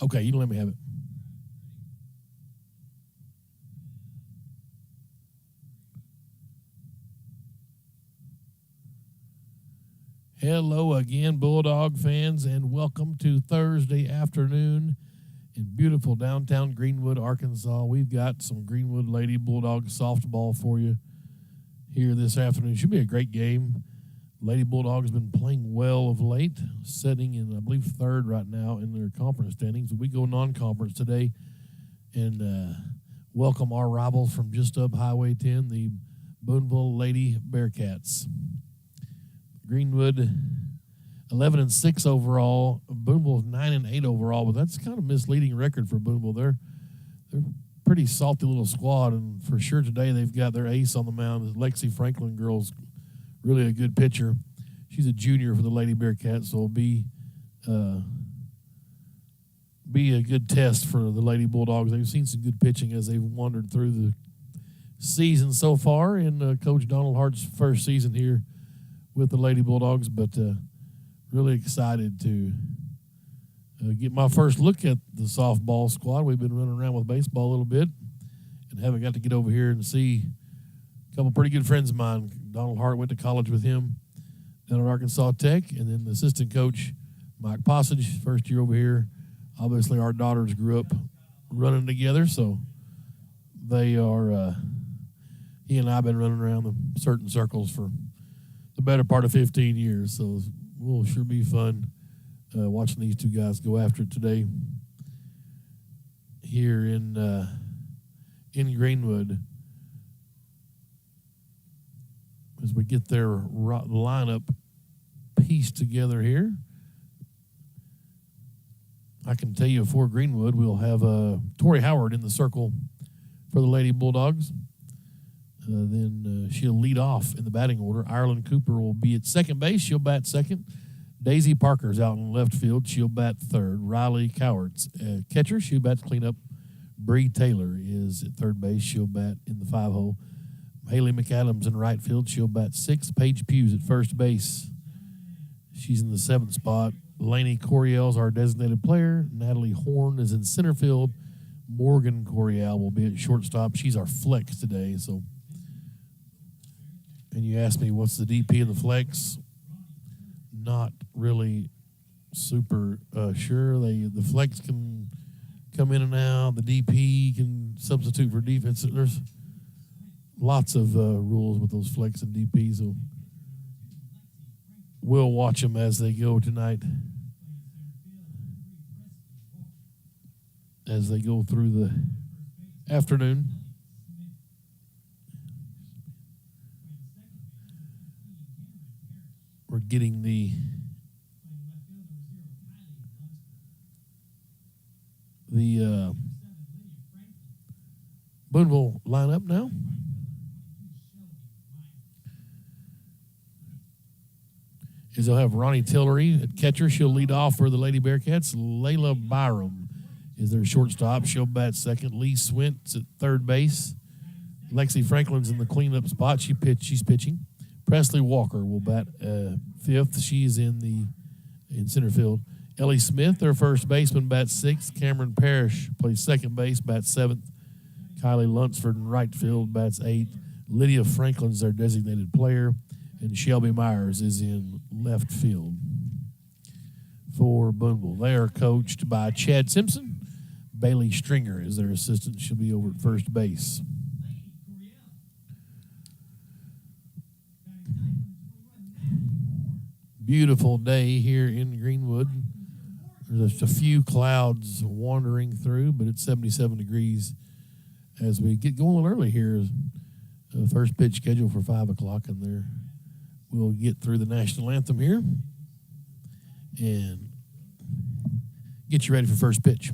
Okay, you can let me have it. Hello again, Bulldog fans, and welcome to Thursday afternoon in beautiful downtown Greenwood, Arkansas. We've got some Greenwood Lady Bulldogs softball for you here this afternoon. Should be a great game. Lady Bulldogs been playing well of late, sitting in, I believe, third right now in their conference standings. We go non-conference today and welcome our rivals from just up Highway 10, the Booneville Lady Bearcats. Greenwood 11-6 overall. Booneville 9-8 overall, but that's kind of misleading record for Booneville. They're a pretty salty little squad, and for sure today they've got their ace on the mound. The Lexi Franklin girl's really a good pitcher. She's a junior for the Lady Bearcats, so it'll be a good test for the Lady Bulldogs. They've seen some good pitching as they've wandered through the season so far in Coach Donald Hart's first season here with the Lady Bulldogs, but really excited to get my first look at the softball squad. We've been running around with baseball a little bit and haven't got to get over here and see a couple pretty good friends of mine. Donald Hart went to college with him down at Arkansas Tech, and then the assistant coach, Mike Passage, first year over here. Obviously, our daughters grew up running together, so they are he and I have been running around the certain circles for the better part of 15 years, so it will sure be fun watching these two guys go after it today here in Greenwood as we get their lineup pieced together here. I can tell you for Greenwood, we'll have Tori Howard in the circle for the Lady Bulldogs. Then she'll lead off in the batting order. Ireland Cooper will be at second base. She'll bat second. Daisy Parker's out in left field. She'll bat third. Riley Coward's catcher. She'll bat cleanup. Bree Taylor is at third base. She'll bat in the 5-hole. Haley McAdams in right field. She'll bat sixth. Paige Pughs at first base. She's in the 7th spot. Lainey Coriel's our designated player. Natalie Horn is in center field. Morgan Coriel will be at shortstop. She's our flex today, so... And you asked me what's the DP in the flex? Not really super sure. The flex can come in and out. The DP can substitute for defense. There's lots of rules with those flex and DP, so we'll watch them as they go tonight, as they go through the afternoon. We're getting the Booneville lineup now. Is they'll have Ronnie Tillery at catcher. She'll lead off for the Lady Bearcats. Layla Byram is their shortstop. She'll bat second. Lee Swint's at third base. Lexi Franklin's in the cleanup spot. She's pitching. Presley Walker will bat fifth. She's in center field. Ellie Smith, their first baseman, bats sixth. Cameron Parrish plays second base, bats seventh. Kylie Lunsford in right field, bats eighth. Lydia Franklin's their designated player. And Shelby Myers is in left field for Booneville. They are coached by Chad Simpson. Bailey Stringer is their assistant. She'll be over at first base. Beautiful day here in Greenwood. There's just a few clouds wandering through, but it's 77 degrees as we get going a little early here. First pitch scheduled for 5 o'clock, and there we'll get through the national anthem here and get you ready for first pitch.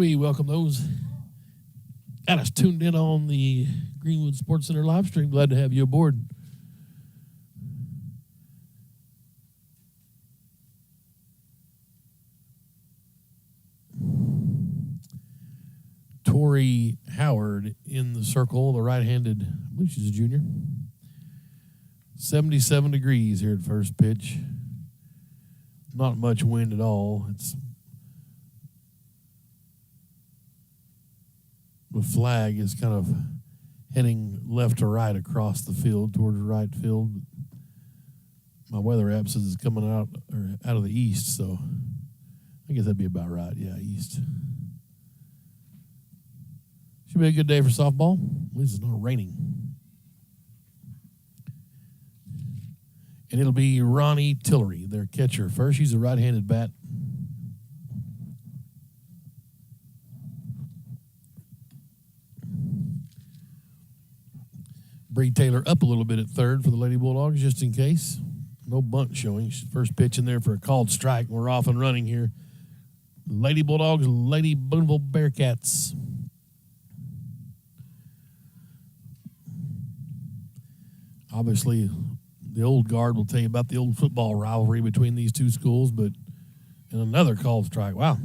We welcome those. Got us tuned in on the Greenwood Sports Center live stream. Glad to have you aboard. Tori Howard in the circle, the right-handed, I believe she's a junior. 77 degrees here at first pitch. Not much wind at all. The flag is kind of heading left to right across the field towards right field. My weather app says it's coming out of the east, so I guess that'd be about right. Yeah, east. Should be a good day for softball. At least it's not raining. And it'll be Ronnie Tillery, their catcher. First, she's a right-handed bat. Bree Taylor up a little bit at third for the Lady Bulldogs, just in case. No bunt showing. First pitch in there for a called strike. We're off and running here. Lady Bulldogs, Lady Booneville Bearcats. Obviously, the old guard will tell you about the old football rivalry between these two schools, but and another called strike. Wow.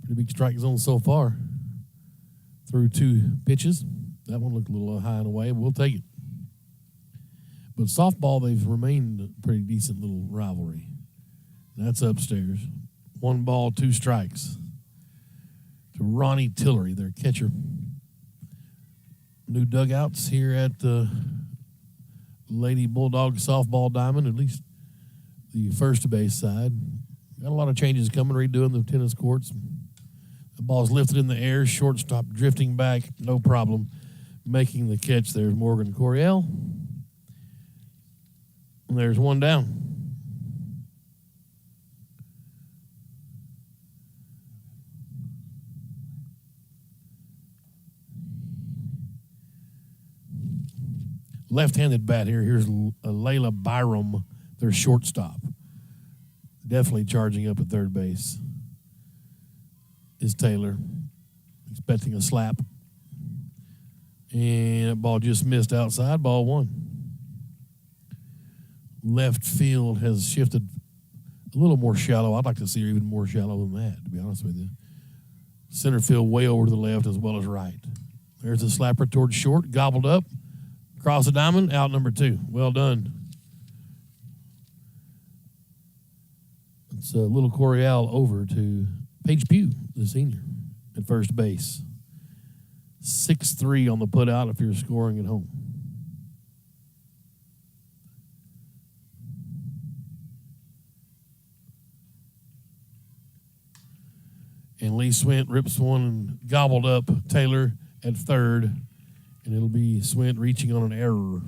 Pretty big strike zone so far. Through two pitches. That one looked a little high and away, but we'll take it. But softball, they've remained a pretty decent little rivalry. That's upstairs. 1 ball, 2 strikes. To Ronnie Tillery, their catcher. New dugouts here at the Lady Bulldogs softball diamond, at least the first base side. Got a lot of changes coming, redoing the tennis courts. The ball's lifted in the air, shortstop drifting back, no problem. Making the catch, there's Morgan Coryell. And there's one down. Left-handed bat here. Here's Layla Byram, their shortstop. Definitely charging up at third base is Taylor. Expecting a slap. And that ball just missed outside. Ball 1. Left field has shifted a little more shallow. I'd like to see her even more shallow than that, to be honest with you. Center field way over to the left as well as right. There's a slapper towards short. Gobbled up. Across the diamond, out number 2. Well done. It's little Coryell over to Paige Pugh, the senior, at first base. 6-3 on the putout if you're scoring at home. And Lee Swint rips one and gobbled up Taylor at third. And it'll be Swint reaching on an error.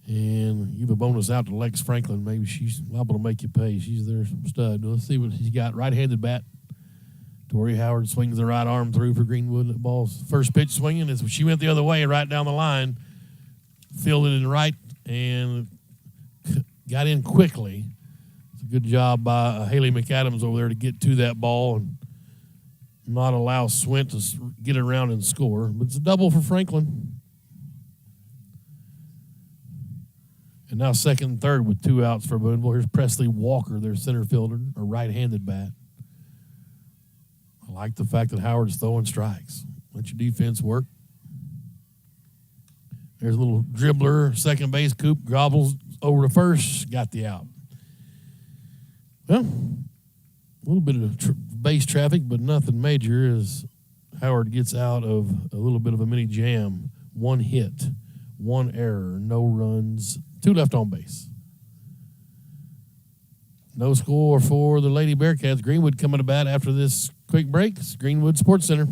And give a bonus out to Lex Franklin. Maybe she's liable to make you pay. She's their stud. Let's see what she's got. Right-handed bat. Tori Howard swings the right arm through for Greenwood. The ball's first pitch swinging. She went the other way right down the line. Fielded it right and got in quickly. It's a good job by Haley McAdams over there to get to that ball and not allow Swint to get around and score. But it's a double for Franklin. And now second and third with 2 outs for Booneville. Here's Presley Walker, their center fielder, a right-handed bat. I like the fact that Howard's throwing strikes. Let your defense work. There's a little dribbler, second base, Coop gobbles over to first, got the out. Well, a little bit of base traffic, but nothing major as Howard gets out of a little bit of a mini jam. 1 hit, 1 error, no runs, 2 left on base. No score for the Lady Bearcats. Greenwood coming to bat after this quick break. It's Greenwood Sports Center.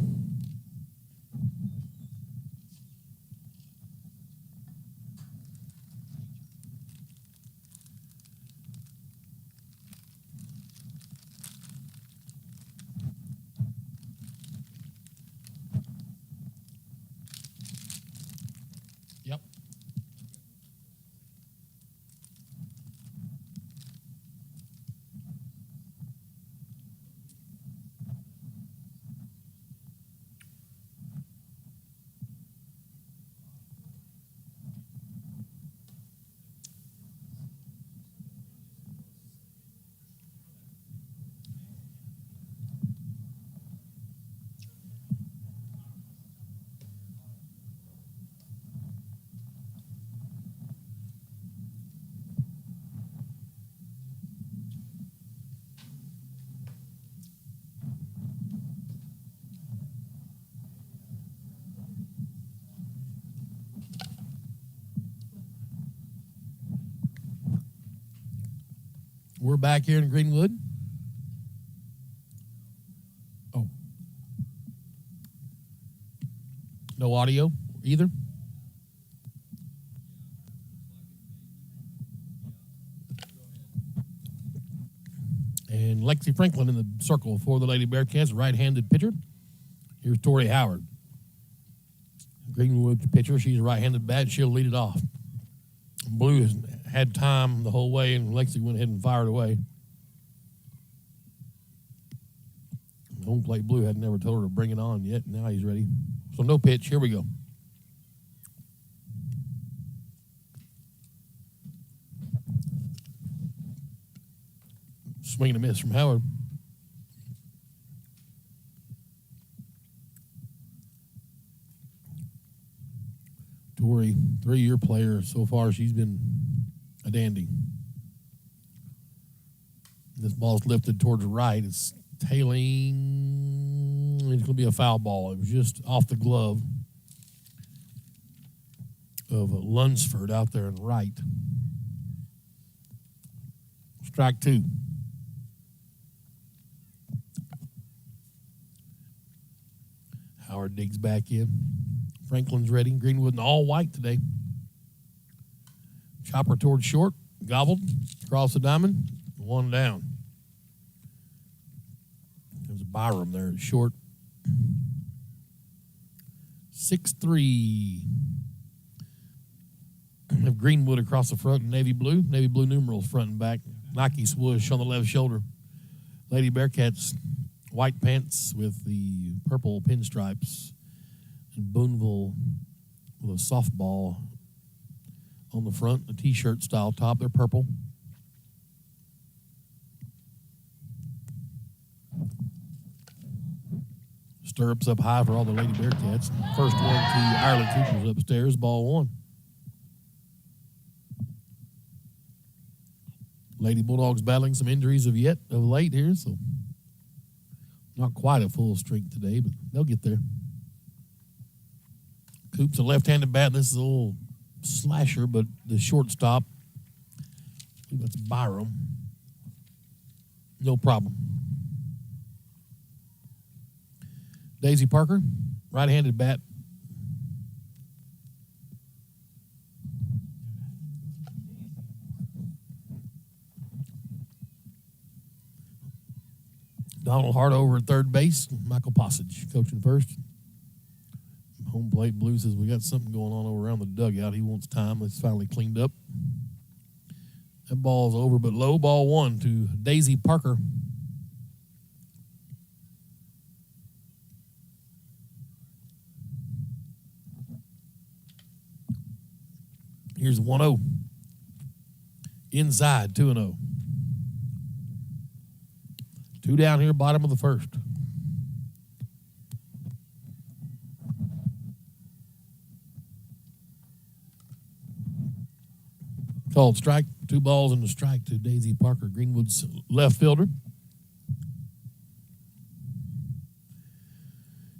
We're back here in Greenwood. Oh. No audio either? And Lexi Franklin in the circle for the Lady Bearcats, right-handed pitcher. Here's Tori Howard. Greenwood pitcher, she's a right-handed bat. She'll lead it off. Blue has had time the whole way, and Lexi went ahead and fired away. Home plate Blue had never told her to bring it on yet. Now he's ready. So no pitch. Here we go. Swing and a miss from Howard. Tori, 3-year player. So far, she's been a dandy. This ball's lifted towards the right. It's tailing. It's going to be a foul ball. It was just off the glove of Lunsford out there in right. Strike 2. Howard digs back in. Franklin's ready. Greenwood in all white today. Chopper towards short. Gobbled. Across the diamond. 1 down. There's a Byram there at short. 6-3. Have Greenwood across the front in navy blue. Navy blue numerals front and back. Nike swoosh on the left shoulder. Lady Bearcats white pants with the purple pinstripes. And Booneville with a softball on the front, a T-shirt style top. They're purple. Stirrups up high for all the Lady Bearcats. First one to Ireland Coopers upstairs, ball 1. Lady Bulldogs battling some injuries of late here, so not quite a full strength today, but they'll get there. Coop's a left-handed bat. This is a little slasher, but the shortstop, I think that's Byram. No problem. Daisy Parker, right-handed bat. Donald Hart over at third base. Michael Passage coaching first. Home plate Blue says we got something going on over around the dugout. He wants time. It's finally cleaned up. That ball's over, but low. Ball 1 to Daisy Parker. Here's 1-0. Inside, 2-0. 2 down here, bottom of the first. Called strike. 2 balls and a strike to Daisy Parker, Greenwood's left fielder.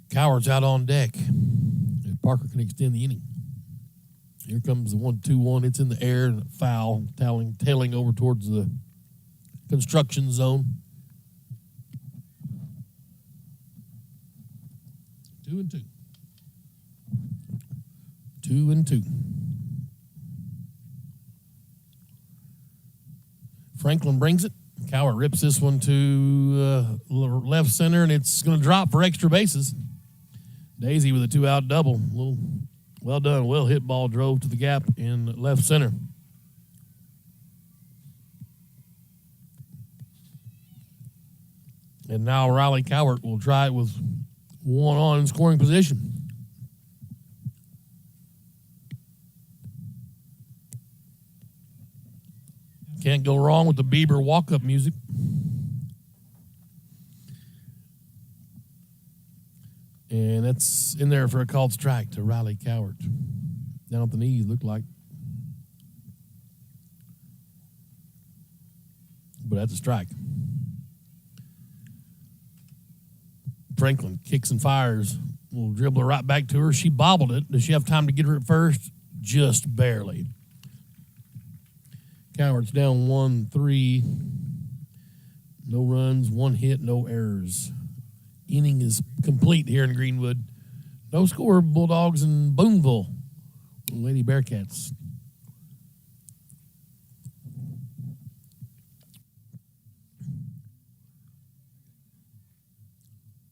Coward's out on deck. If Parker can extend the inning. Here comes the 1-2-1. It's in the air and foul, tailing over towards the construction zone. 2-2. 2-2. Franklin brings it. Coward rips this one to left center, and it's going to drop for extra bases. Daisy with a 2-out double. Well done. Well hit ball drove to the gap in left center. And now Riley Cowart will try it with 1 on in scoring position. Can't go wrong with the Bieber walk-up music. And that's in there for a called strike to Riley Cowart. Down at the knees, looked like. But that's a strike. Franklin kicks and fires. Will dribble her right back to her. She bobbled it. Does she have time to get her at first? Just barely. Cowart's down 1-3. No runs, 1 hit, no errors. Inning is complete here in Greenwood. No score, Bulldogs and Booneville. Lady Bearcats.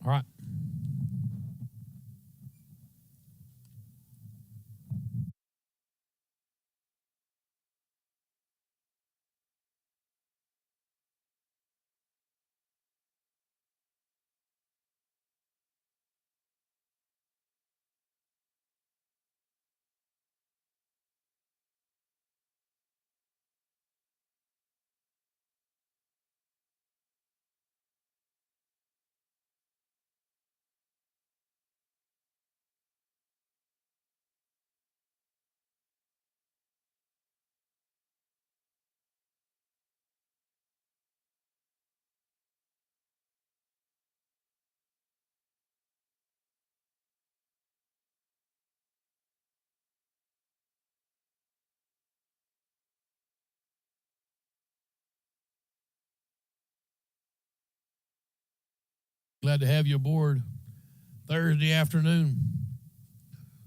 All right. Glad to have you aboard. Thursday afternoon.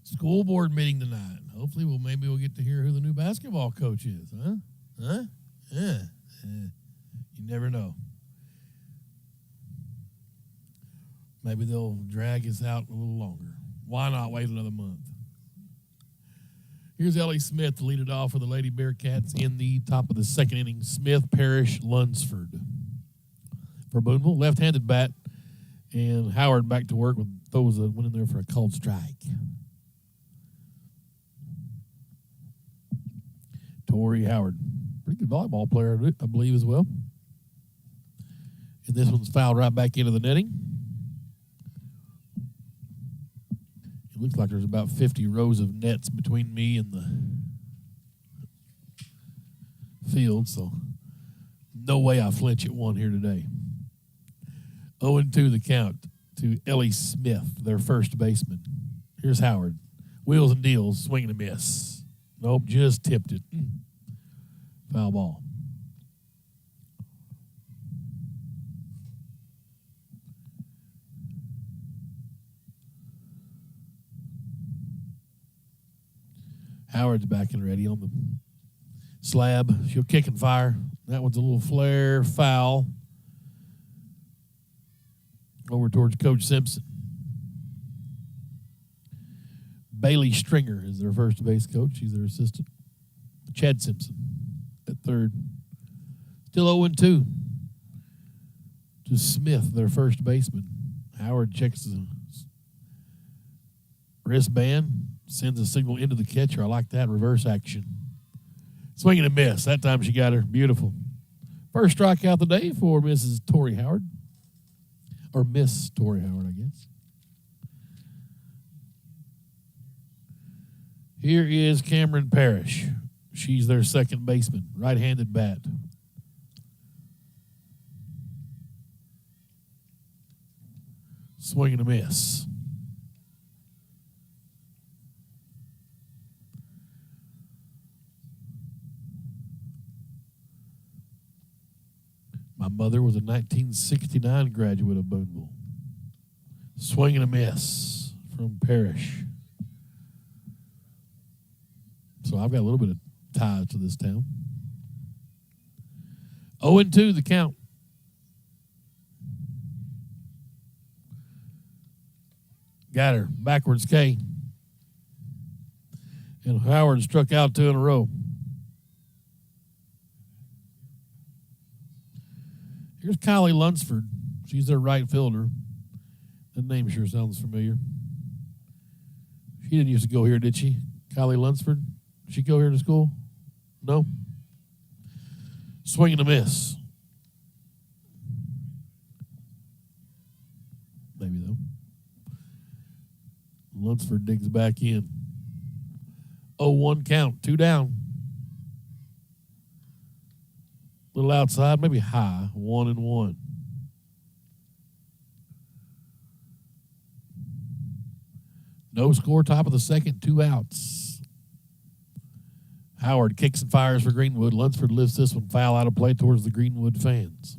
School board meeting tonight. Hopefully maybe we'll get to hear who the new basketball coach is, huh? Yeah. You never know. Maybe they'll drag us out a little longer. Why not wait another month? Here's Ellie Smith to lead it off for the Lady Bearcats in the top of the second inning. Smith, Parrish, Lunsford. For Booneville, left-handed bat. And Howard back to work with those that went in there for a called strike. Tori Howard. Pretty good volleyball player, I believe, as well. And this one's fouled right back into the netting. It looks like there's about 50 rows of nets between me and the field, so no way I flinch at one here today. 0-2 the count to Ellie Smith, their first baseman. Here's Howard. Wheels and deals, swing and a miss. Nope, just tipped it. Foul ball. Howard's back and ready on the slab. She'll kick and fire. That one's a little flare, foul. Over towards Coach Simpson. Bailey Stringer is their first base coach. He's their assistant. Chad Simpson at third. Still 0-2 to Smith, their first baseman. Howard checks the wristband, sends a signal into the catcher. I like that reverse action. Swing and a miss. That time she got her. Beautiful. First strikeout of the day for Mrs. Tori Howard. Or Miss Tori Howard, I guess. Here is Cameron Parrish. She's their second baseman, right-handed bat. Swing and a miss. My mother was a 1969 graduate of Booneville. Swing and a miss from Parrish. So I've got a little bit of ties to this town. 0-2 the count. Got her. Backwards K. And Howard struck out 2 in a row. Here's Kylie Lunsford. She's their right fielder. That name sure sounds familiar. She didn't used to go here, did she? Kylie Lunsford? Did she go here to school? No? Swing and a miss. Maybe, though. Lunsford digs back in. 0-1 count. 2 down. Little outside, maybe high. 1-1. No score, top of the second, 2 outs. Howard kicks and fires for Greenwood. Lunsford lifts this one foul out of play towards the Greenwood fans.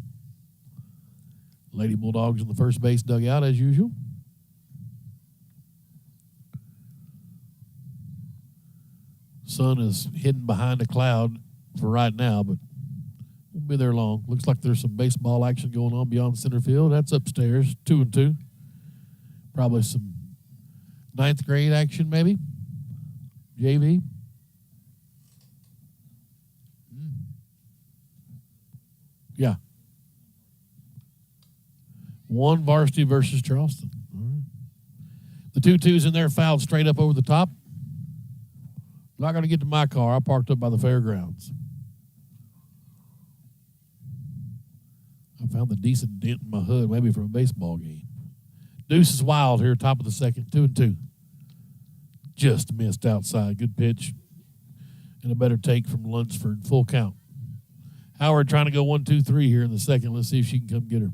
Lady Bulldogs in the first base dugout as usual. Sun is hidden behind a cloud for right now, but won't be there long. Looks like there's some baseball action going on beyond center field. That's upstairs, 2-2. Probably some ninth grade action, maybe. JV. Yeah. 1 Varsity versus Charleston. All right. The 2-2's in there, fouled straight up over the top. Not going to get to my car. I parked up by the fairgrounds. I found the decent dent in my hood, maybe from a baseball game. Deuce is wild here, top of the second, 2-2. Just missed outside. Good pitch. And a better take from Lunsford. Full count. Howard trying to go 1-2-3 here in the second. Let's see if she can come get her.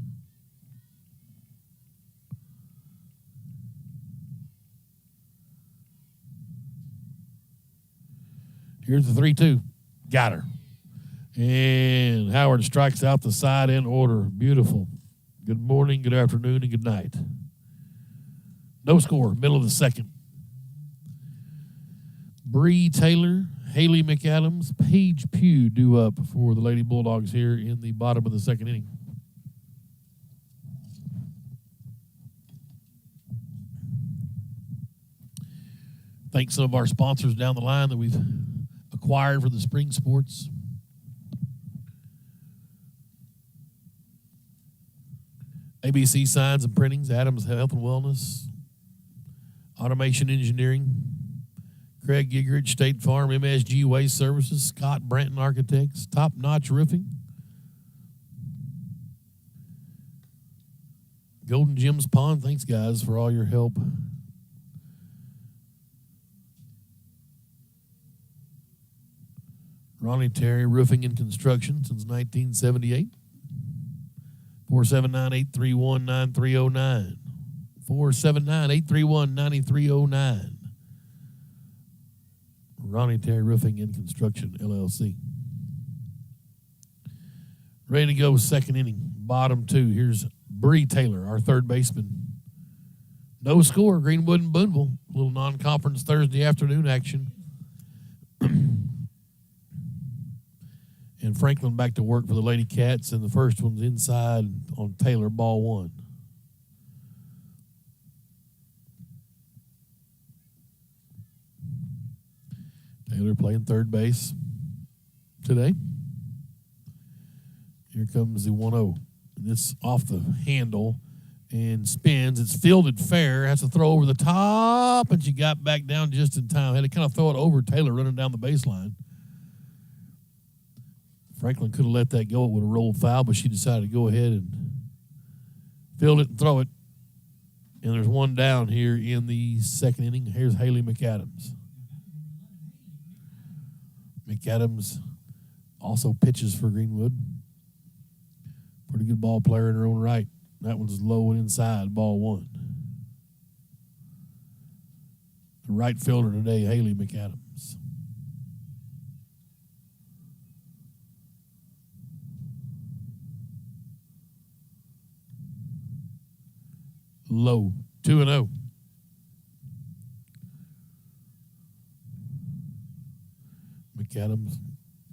Here's the 3-2. Got her. And Howard strikes out the side in order. Beautiful. Good morning, good afternoon, and good night. No score, middle of the second. Bree Taylor, Haley McAdams, Paige Pugh due up for the Lady Bulldogs here in the bottom of the second inning. Thanks some of our sponsors down the line that we've acquired for the spring sports. ABC Signs and Printings, Adams Health and Wellness, Automation Engineering, Craig Gigridge, State Farm, MSG Waste Services, Scott Branton Architects, Top Notch Roofing, Golden Gems Pond. Thanks, guys, for all your help. Ronnie Terry Roofing and Construction since 1978. 479-831-9309. 479-831-9309. Ronnie Terry Roofing and Construction, LLC. Ready to go, second inning. Bottom 2. Here's Bree Taylor, our third baseman. No score, Greenwood and Booneville. A little non-conference Thursday afternoon action. And Franklin back to work for the Lady Cats, and the first one's inside on Taylor, ball 1. Taylor playing third base today. Here comes the 1-0. This off the handle and spins. It's fielded fair. Has to throw over the top, and she got back down just in time. Had to kind of throw it over Taylor running down the baseline. Franklin could have let that go. It would have rolled foul, but she decided to go ahead and field it and throw it. And there's one down here in the second inning. Here's Haley McAdams. McAdams also pitches for Greenwood. Pretty good ball player in her own right. That one's low and inside, ball 1. The right fielder today, Haley McAdams. Low, 2-0. McAdams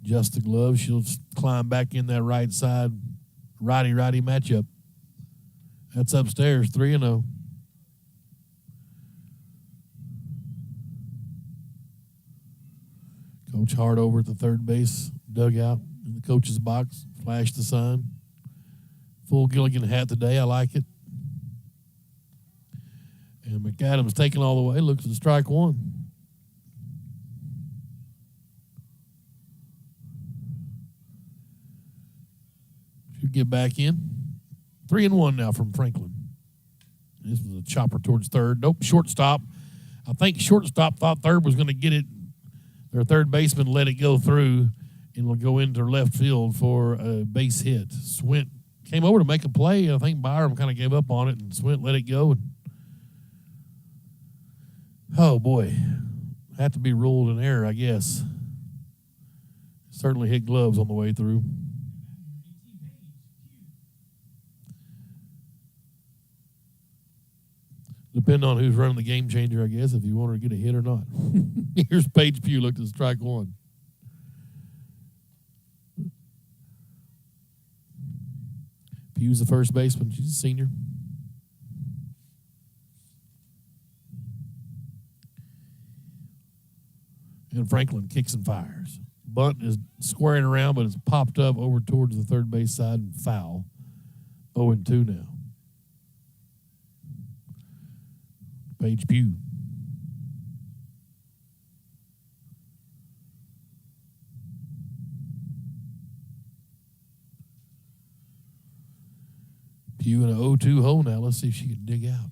adjusts the glove. She'll climb back in that right side righty-righty matchup. That's upstairs, 3-0. Coach Hart over at the third base dugout in the coach's box. Flash the sign. Full Gilligan hat today. I like it. And McAdams taking all the way. Looks at strike 1. Should get back in. 3-1 now from Franklin. This was a chopper towards third. Nope, shortstop. I think shortstop thought third was going to get it. Their third baseman let it go through and will go into left field for a base hit. Swint came over to make a play. I think Byram kind of gave up on it, and Swint let it go. And oh, boy. Had to be ruled an error, I guess. Certainly hit gloves on the way through. depend on who's running the game changer, I guess, if you want her to get a hit or not. Here's Paige Pugh, looked at strike one. Pugh's the first baseman. She's a senior. And Franklin kicks and fires. Bunt is squaring around, but it's popped up over towards the third base side and foul. 0-2 now. Paige Pugh. Pugh in an 0-2 hole now. Let's see if she can dig out.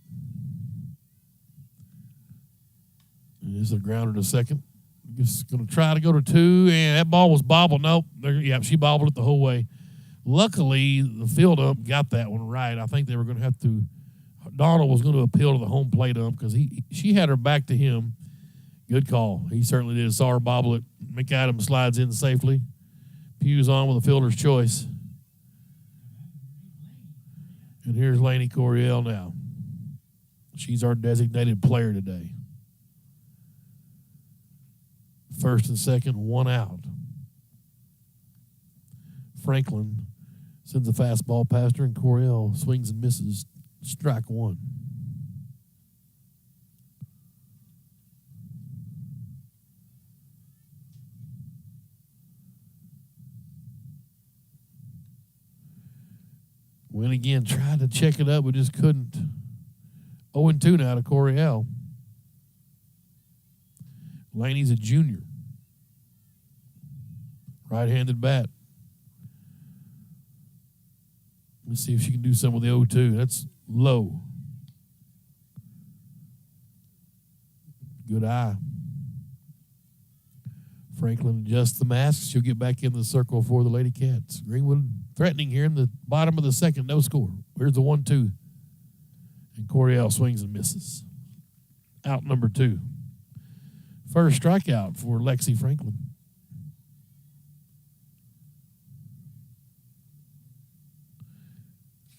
And this is a grounder to second. Just going to try to go to two, and that ball was bobbled. Nope. She bobbled it the whole way. Luckily, the field ump got that one right. I think they were going to have to – Donald was going to appeal to the home plate ump because she had her back to him. Good call. He certainly did. Saw her bobble it. McAdams slides in safely. Pugh's on with a fielder's choice. And here's Laney Coryell now. She's our designated player today. First and second, one out. Franklin sends a fastball past her, and Coryell swings and misses. Strike one. Went again, tried to check it up, but just couldn't. 0-2 now to Coryell. Laney's a junior. Right-handed bat. Let's see if she can do something with the 0-2. That's low. Good eye. Franklin adjusts the mask. She'll get back in the circle for the Lady Cats. Greenwood threatening here in the bottom of the second. No score. Here's the 1-2. And Coryell swings and misses. Out number 2. First strikeout for Lexi Franklin.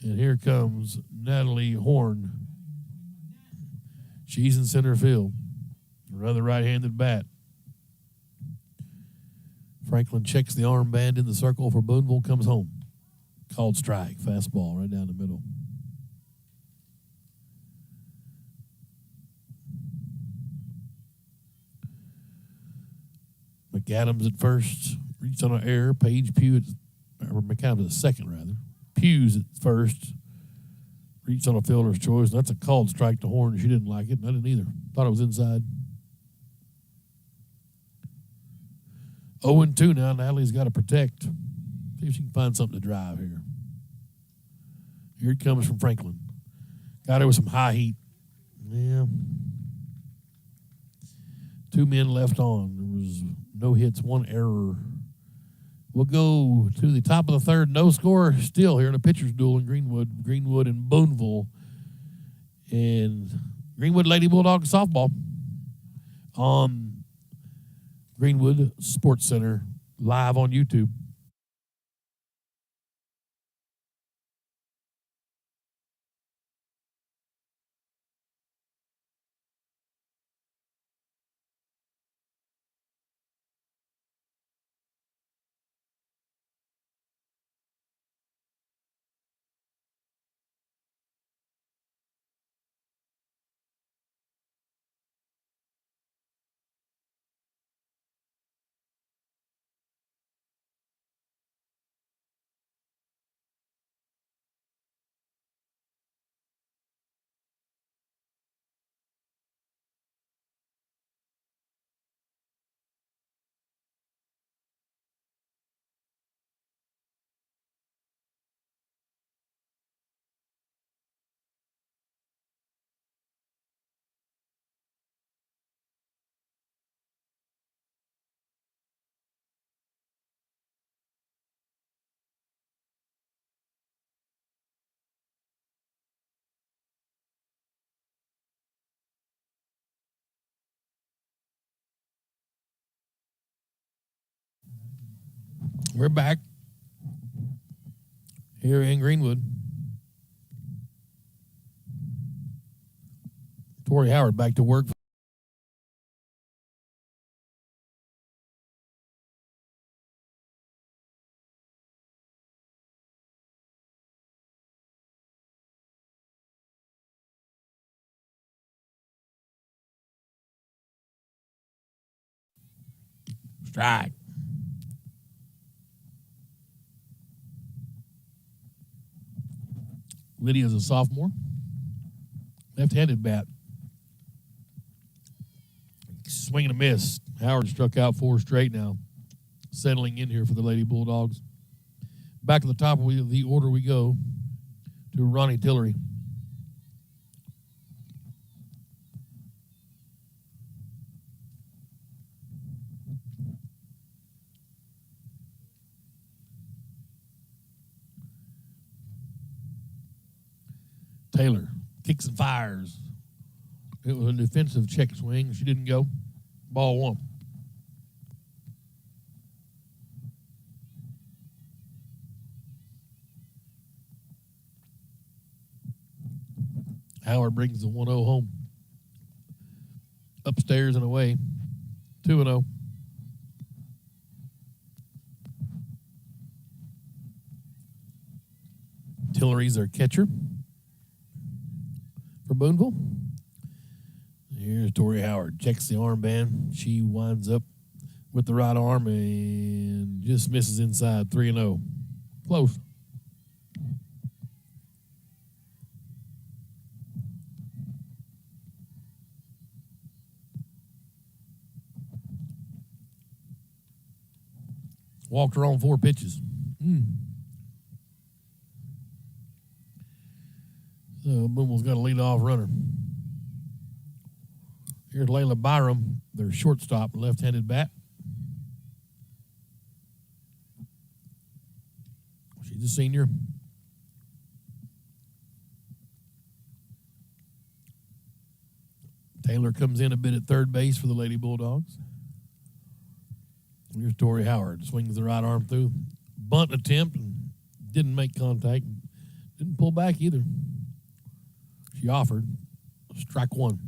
And here comes Natalie Horn. She's in center field. Another right-handed bat. Franklin checks the armband in the circle for Booneville, comes home. Called strike. Fastball right down the middle. McAdams at first. Reached on an error. Paige Pugh or McAdams at second, rather. Pugh's at first. Reached on a fielder's choice. That's a called strike to Horn. She didn't like it, and I didn't either. Thought it was inside. 0-2 now. Natalie's got to protect. See if she can find something to drive here. Here it comes from Franklin. Got her with some high heat. Yeah. 2 men left on. There was no hits, 1 error. We'll go to the top of the third. No score still here in a pitcher's duel in Greenwood and Booneville. And Greenwood Lady Bulldogs softball on Greenwood Sports Center live on YouTube. We're back here in Greenwood. Torrey Howard back to work. Strike. Lydia's a sophomore. Left-handed bat. Swing and a miss. Howard struck out 4 straight now. Settling in here for the Lady Bulldogs. Back at the top of the order we go to Ronnie Tillery. Taylor kicks and fires. It was a defensive check swing. She didn't go. Ball 1. Howard brings the 1-0 home. Upstairs and away. 2-0. Tillery's our catcher for Booneville. Here's Torrey Howard. Checks the armband. She winds up with the right arm and just misses inside. 3-0. Close. Walked her on 4 pitches. So Boonville's got a lead-off runner. Here's Layla Byram, their shortstop, left-handed bat. She's a senior. Taylor comes in a bit at third base for the Lady Bulldogs. Here's Torrey Howard. Swings the right arm through. Bunt attempt and didn't make contact. Didn't pull back either. She offered. Strike 1.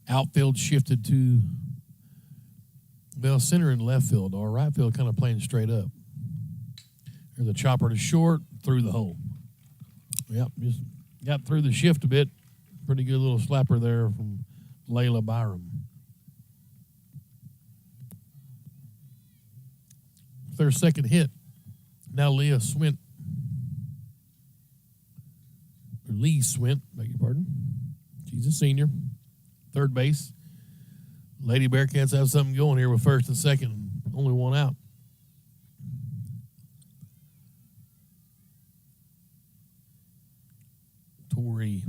Outfield shifted to, well, center and left field, or right field kind of playing straight up. There's a chopper to short, through the hole. Yep, just got through the shift a bit. Pretty good little slapper there from Layla Byram. Their second hit. Now Lee Swint, beg your pardon. She's a senior. Third base. Lady Bearcats have something going here with first and second. Only one out. Torrey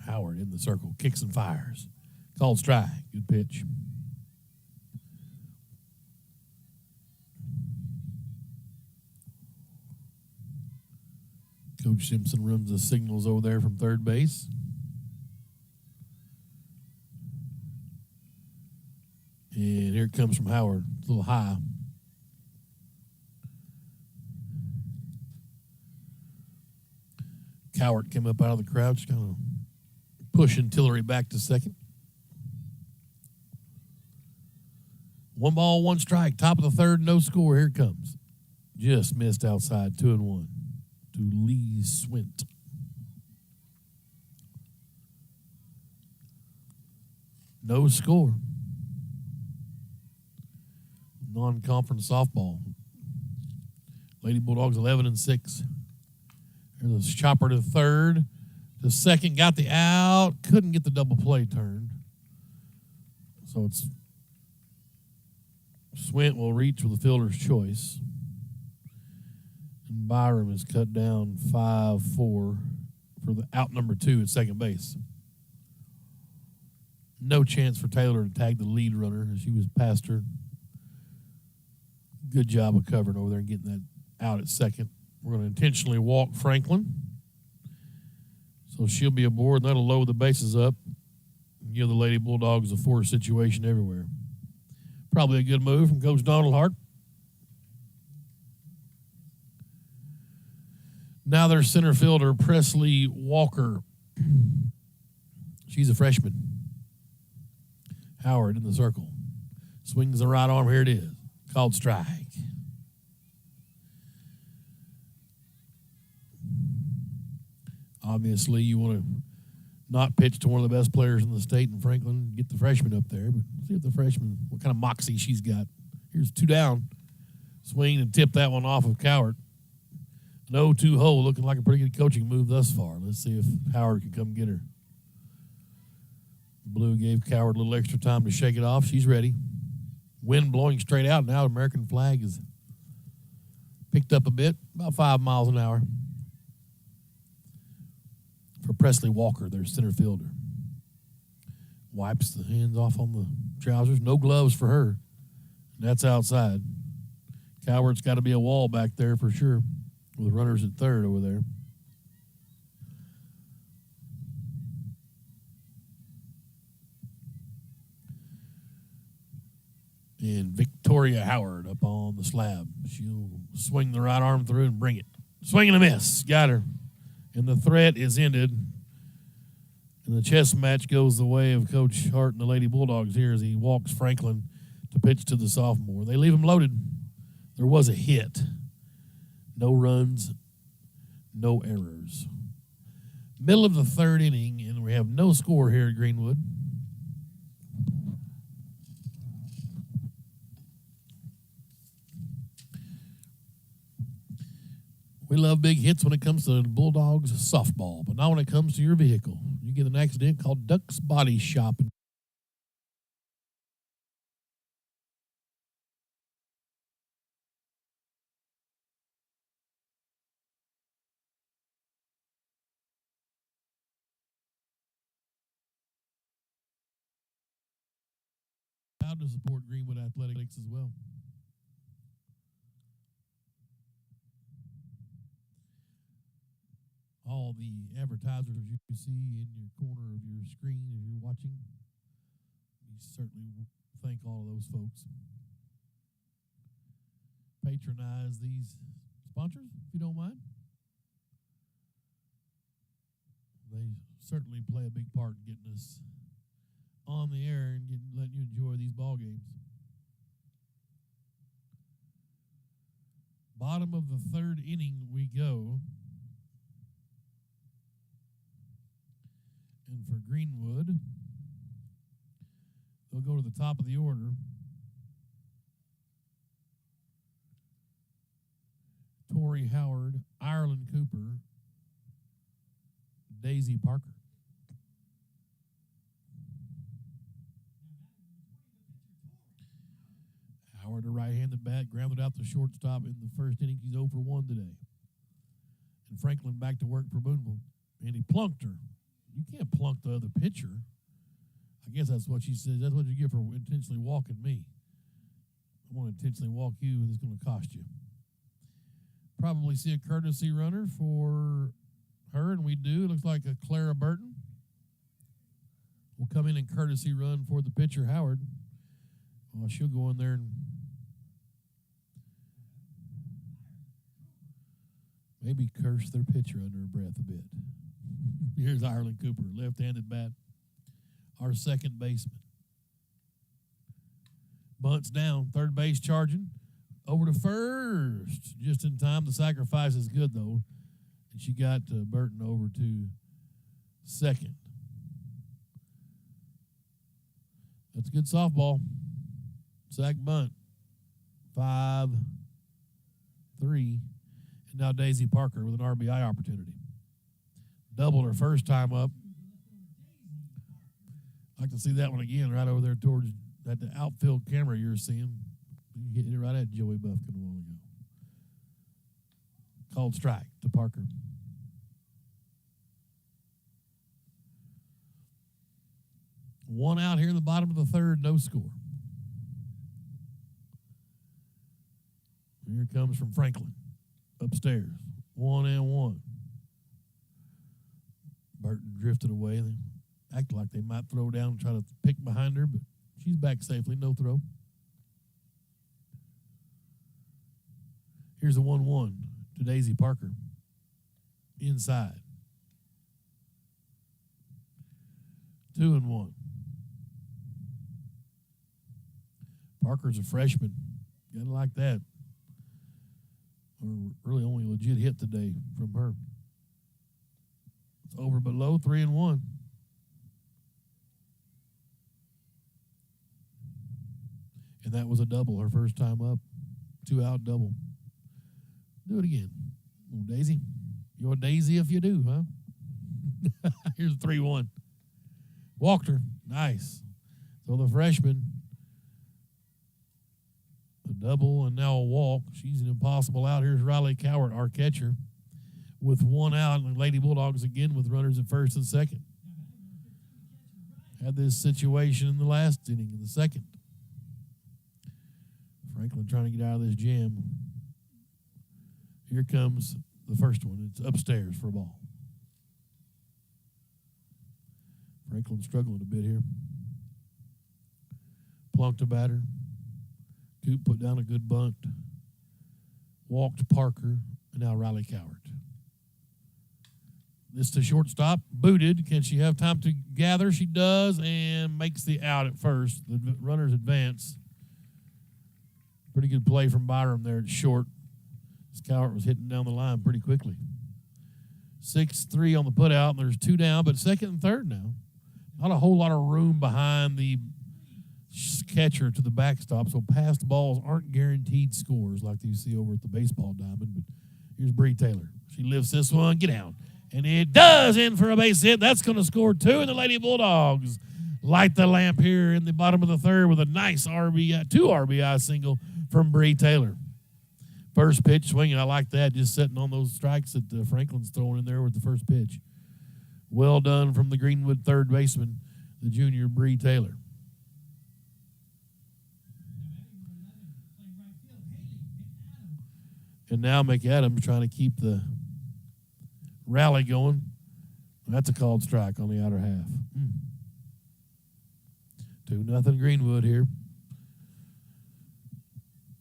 Howard in the circle. Kicks and fires. Called strike. Good pitch. Coach Simpson runs the signals over there from third base. And here it comes from Howard. It's a little high. Cowart came up out of the crowd, just kind of pushing Tillery back to second. 1 ball, 1 strike. Top of the third, no score. Here it comes. Just missed outside, 2-1 to Lee Swint. No score. Non-conference softball. Lady Bulldogs 11-6. There's a chopper to third. To second, got the out. Couldn't get the double play turned. So it's Swint will reach with the fielder's choice. And Byram is cut down 5-4 for the out number 2 at second base. No chance for Taylor to tag the lead runner as she was past her. Good job of covering over there and getting that out at second. We're going to intentionally walk Franklin. So she'll be aboard, and that'll lower the bases up and give the Lady Bulldogs a 4 situation everywhere. Probably a good move from Coach Donald Hart. Now their center fielder, Presley Walker. She's a freshman. Howard in the circle. Swings the right arm. Here it is. Called strike. Obviously, you want to not pitch to one of the best players in the state in Franklin. Get the freshman up there. But see if the freshman, what kind of moxie she's got. Here's 2 down. Swing and tip that one off of Coward. An 0-2 hole, looking like a pretty good coaching move thus far. Let's see if Howard can come get her. Blue gave Coward a little extra time to shake it off. She's ready. Wind blowing straight out. Now the American flag is picked up a bit, about 5 miles an hour. For Presley Walker, their center fielder. Wipes the hands off on the trousers. No gloves for her. That's outside. Coward's got to be a wall back there for sure, with runners at third over there. And Victoria Howard up on the slab. She'll swing the right arm through and bring it. Swing and a miss. Got her. And the threat is ended. And the chess match goes the way of Coach Hart and the Lady Bulldogs here as he walks Franklin to pitch to the sophomore. They leave him loaded. There was a hit. No runs, no errors. Middle of the third inning, and we have no score here at Greenwood. We love big hits when it comes to Bulldogs softball, but not when it comes to your vehicle. You get an accident called Duck's Body Shop. Proud to support Greenwood Athletics as well. All the advertisers you see in your corner of your screen as you're watching, we certainly thank all of those folks. Patronize these sponsors, if you don't mind. They certainly play a big part in getting us on the air and letting you enjoy these ball games. Bottom of the third inning we go. And for Greenwood, they'll go to the top of the order. Tori Howard, Ireland Cooper, Daisy Parker. Howard, a right-handed bat, grounded out the shortstop in the first inning. He's 0 for 1 today. And Franklin back to work for Booneville. And he plunked her. You can't plunk the other pitcher. I guess that's what she says. That's what you get for intentionally walking me. I want to intentionally walk you, and it's going to cost you. Probably see a courtesy runner for her, and we do. It looks like a Clara Burton will come in and courtesy run for the pitcher, Howard. Well, she'll go in there and maybe curse their pitcher under her breath a bit. Here's Ireland Cooper, left-handed bat, our second baseman. Bunts down, third base charging, over to first. Just in time. The sacrifice is good, though. And she got Burton over to second. That's a good softball. Sack bunt. 5-3. And now Daisy Parker with an RBI opportunity. Doubled her first time up. I can see that one again right over there towards that the outfield camera you're seeing. You hit it right at Joey Buffkin a while ago. Called strike to Parker. One out here in the bottom of the third, no score. Here comes from Franklin. Upstairs. 1-1. Burton drifted away. They acted like they might throw down and try to pick behind her, but she's back safely. No throw. Here's a 1-1 to Daisy Parker. inside. 2-1. Parker's a freshman. Gotta like that. Or really only legit hit today from her. It's over but low, 3-1. And that was a double, her first time up. 2-out double. Do it again. Oh, Daisy. You're a daisy if you do, huh? Here's 3-1. Walked her. Nice. So the freshman, a double and now a walk. She's an impossible out. Here's Riley Cowart, our catcher, with 1 out. And the Lady Bulldogs again with runners at first and second. Had this situation in the last inning, in the second. Franklin trying to get out of this jam. Here comes the first one. It's upstairs for a ball. Franklin struggling a bit here. Plunked a batter. Coop put down a good bunt. Walked Parker, and now Riley Cowart. This to shortstop. Booted. Can she have time to gather? She does, and makes the out at first. The runners advance. Pretty good play from Byram there at short. Cowart was hitting down the line pretty quickly. 6-3 on the putout, and there's 2 down, but second and third now. Not a whole lot of room behind the catcher to the backstop, so passed balls aren't guaranteed scores like you see over at the baseball diamond. But here's Bree Taylor. She lifts this one, get down. And it does in for a base hit. That's going to score 2, and the Lady Bulldogs light the lamp here in the bottom of the third with a nice RBI, 2 RBI single from Bree Taylor. First pitch swinging, I like that, just sitting on those strikes that Franklin's throwing in there with the first pitch. Well done from the Greenwood third baseman, the junior Bree Taylor. And now McAdams trying to keep the rally going. That's a called strike on the outer half. 2-0 Greenwood here.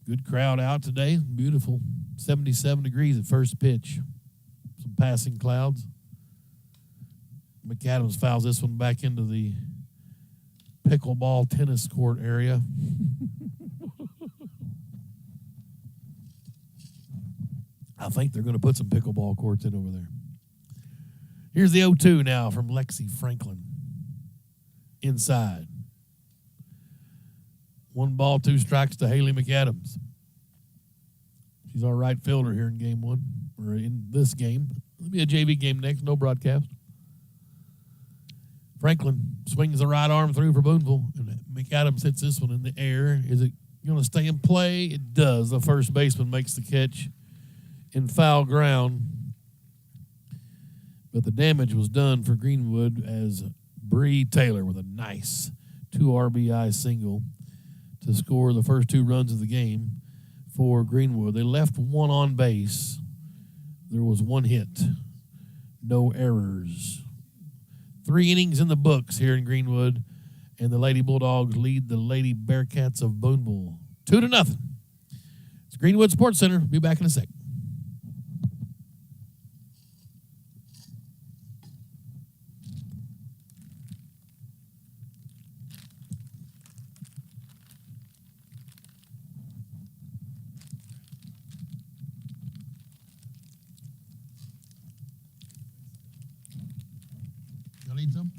Good crowd out today. Beautiful. 77 degrees at first pitch. Some passing clouds. McAdams fouls this one back into the pickleball tennis court area. I think they're going to put some pickleball courts in over there. Here's the 0-2 now from Lexi Franklin. Inside. 1 ball, 2 strikes to Haley McAdams. She's our right fielder here in game 1, or in this game. It'll be a JV game next, no broadcast. Franklin swings the right arm through for Booneville, and McAdams hits this one in the air. Is it going to stay in play? It does. The first baseman makes the catch in foul ground. But the damage was done for Greenwood as Bree Taylor with a nice 2 RBI single to score the first 2 runs of the game for Greenwood. They left 1 on base. There was 1 hit. No errors. 3 innings in the books here in Greenwood, and the Lady Bulldogs lead the Lady Bearcats of Booneville 2-0. It's Greenwood Sports Center. Be back in a sec. Need some?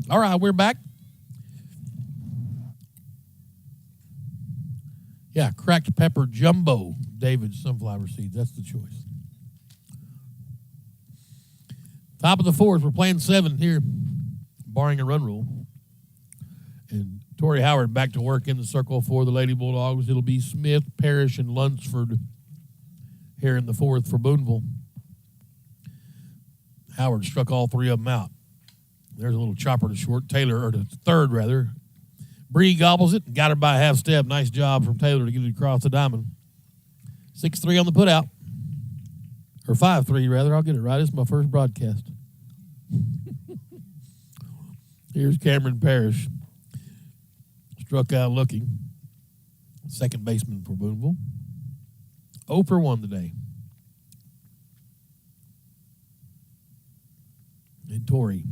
All right, we're back. Yeah, cracked pepper jumbo, David's sunflower seeds. That's the choice. Top of the 4th, we're playing 7 here, barring a run rule. And Tori Howard back to work in the circle for the Lady Bulldogs. It'll be Smith, Parrish, and Lunsford here in the 4th for Booneville. Howard struck all 3 of them out. There's a little chopper to short. Taylor, or to third, rather. Bree gobbles it and got her by a half step. Nice job from Taylor to get it across the diamond. 6-3 on the putout. Or 5-3, rather. I'll get it right. It's my first broadcast. Here's Cameron Parrish. Struck out looking. Second baseman for Booneville. 0 for 1 today. And Torrey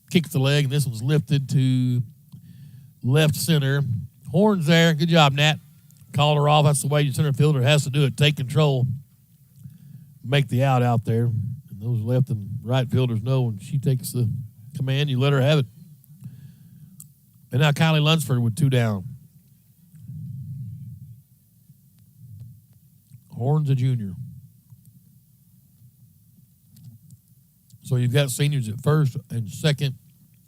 kicks the leg, and this one's lifted to left center. Horn's there. Good job, Nat. Called her off. That's the way your center fielder has to do it. Take control. Make the out there. And those left and right fielders know when she takes the command, you let her have it. And now Kylie Lunsford with 2 down. Horn's a junior. So you've got seniors at first and second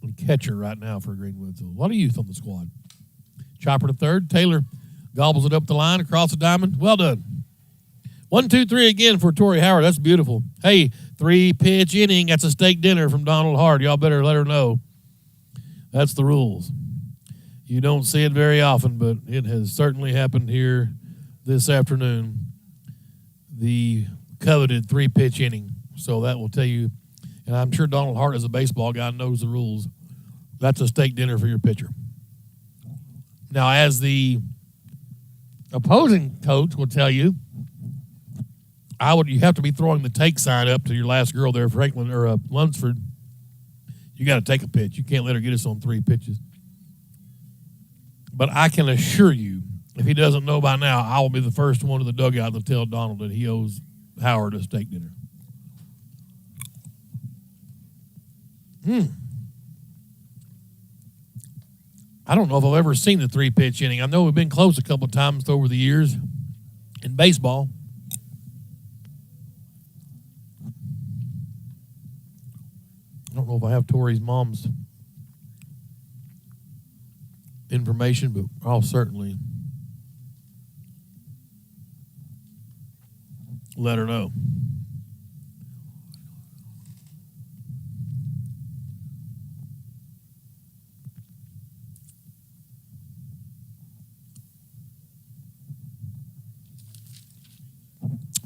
and catcher right now for Greenwood. So a lot of youth on the squad. Chopper to third. Taylor gobbles it up the line across the diamond. Well done. 1, 2, 3 again for Tori Howard. That's beautiful. Hey, 3-pitch inning. That's a steak dinner from Donald Hart. Y'all better let her know. That's the rules. You don't see it very often, but it has certainly happened here this afternoon. The coveted 3-pitch inning. So that will tell you, and I'm sure Donald Hart, as a baseball guy, knows the rules. That's a steak dinner for your pitcher. Now, as the opposing coach will tell you, you have to be throwing the take sign up to your last girl there, Franklin or Lunsford. You got to take a pitch. You can't let her get us on 3 pitches. But I can assure you, if he doesn't know by now, I will be the first one to the dugout to tell Donald that he owes Howard a steak dinner. I don't know if I've ever seen the 3-pitch inning. I know we've been close a couple of times over the years in baseball. I don't know if I have Tori's mom's information, but I'll certainly let her know.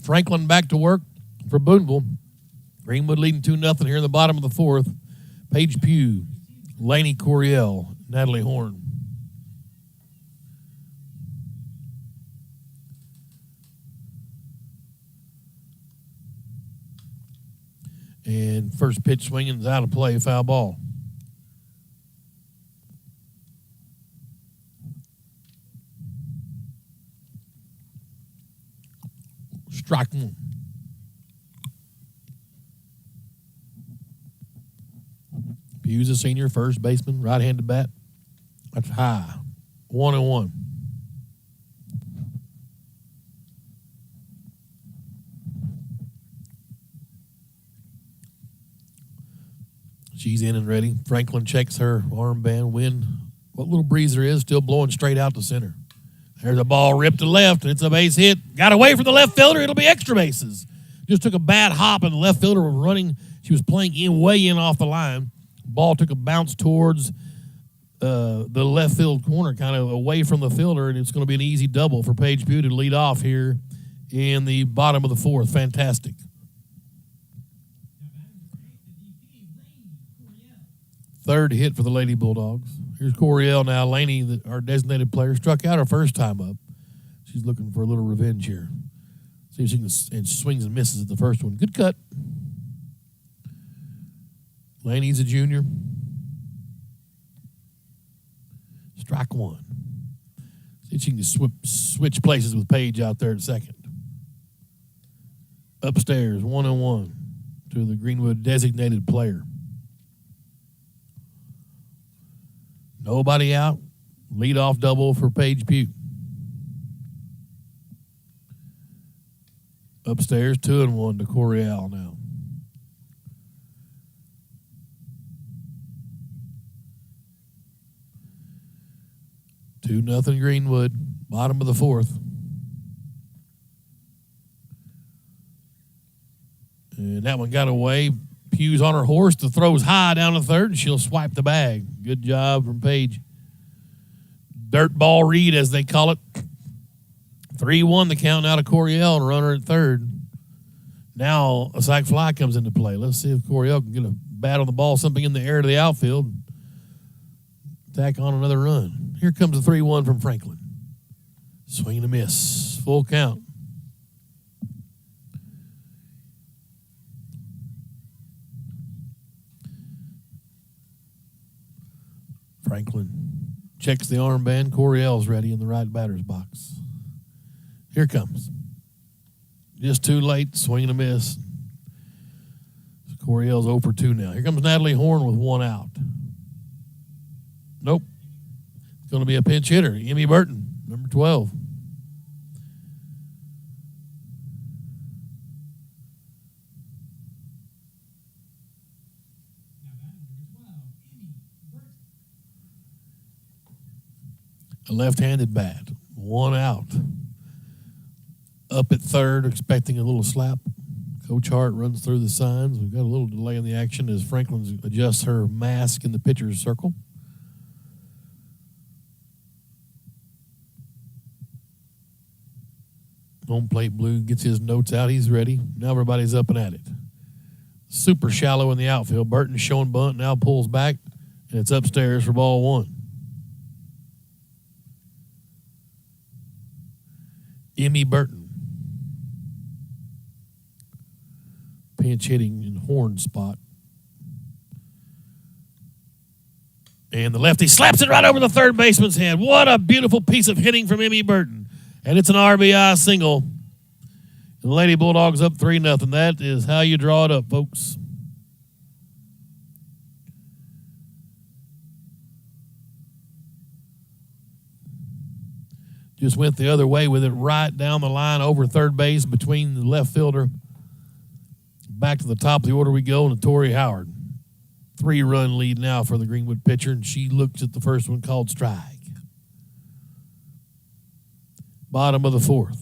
Franklin back to work for Booneville. Greenwood leading 2-0 here in the bottom of the 4th. Paige Pugh, Laney Coriel, Natalie Horn. And first pitch swinging is out of play, foul ball. Strike 1. Pugh's a senior, first baseman, right-handed bat. That's high. 1-1. She's in and ready. Franklin checks her armband. Wind, what little breeze there is, still blowing straight out to center. There's a ball ripped to left, and it's a base hit. Got away from the left fielder. It'll be extra bases. Just took a bad hop, and the left fielder was running. She was playing way in off the line. Ball took a bounce towards the left field corner, kind of away from the fielder, and it's going to be an easy double for Paige Pugh to lead off here in the bottom of the 4th. Fantastic. Third hit for the Lady Bulldogs. Here's Coriel now. Laney, our designated player, struck out her first time up. She's looking for a little revenge here. See if she can, and swings and misses at the first one. Good cut. Laney's a junior. Strike 1. See if she can switch places with Paige out there at second. Upstairs, 1-1 to the Greenwood designated player. Nobody out. Leadoff double for Paige Pugh. Upstairs, 2-1 to Coriel now. Two nothing Greenwood. Bottom of the 4th. And that one got away. Pugh's on her horse. The throw's high down the 3rd, and she'll swipe the bag. Good job from Paige. Dirt ball read, as they call it. 3-1 the count now to Coriel, and runner at 3rd. Now a sac fly comes into play. Let's see if Coriel can get a bat on the ball, something in the air to the outfield. tack on another run. Here comes the 3-1 from Franklin. Swing and a miss. Full count. Franklin checks the armband. Coriel's ready in the right batter's box. Here comes. Just too late. Swing and a miss. Coriel's 0 for 2 now. Here comes Natalie Horn with 1 out. Nope. It's going to be a pinch hitter. Emmy Burton, number 12. A left-handed bat. 1 out. Up at third, expecting a little slap. Coach Hart runs through the signs. We've got a little delay in the action as Franklin adjusts her mask in the pitcher's circle. Home plate blue gets his notes out. He's ready. Now everybody's up and at it. Super shallow in the outfield. Burton showing bunt, now pulls back, and it's upstairs for ball 1. Emmy Burton. Pinch hitting in Horn spot. And the lefty slaps it right over the third baseman's head. What a beautiful piece of hitting from Emmy Burton. And it's an RBI single. And the Lady Bulldogs up 3-0. That is how you draw it up, folks. Just went the other way with it right down the line over third base between the left fielder. Back to the top of the order we go, and Tori Howard. 3-run lead now for the Greenwood pitcher, and she looks at the first one called strike. Bottom of the 4th.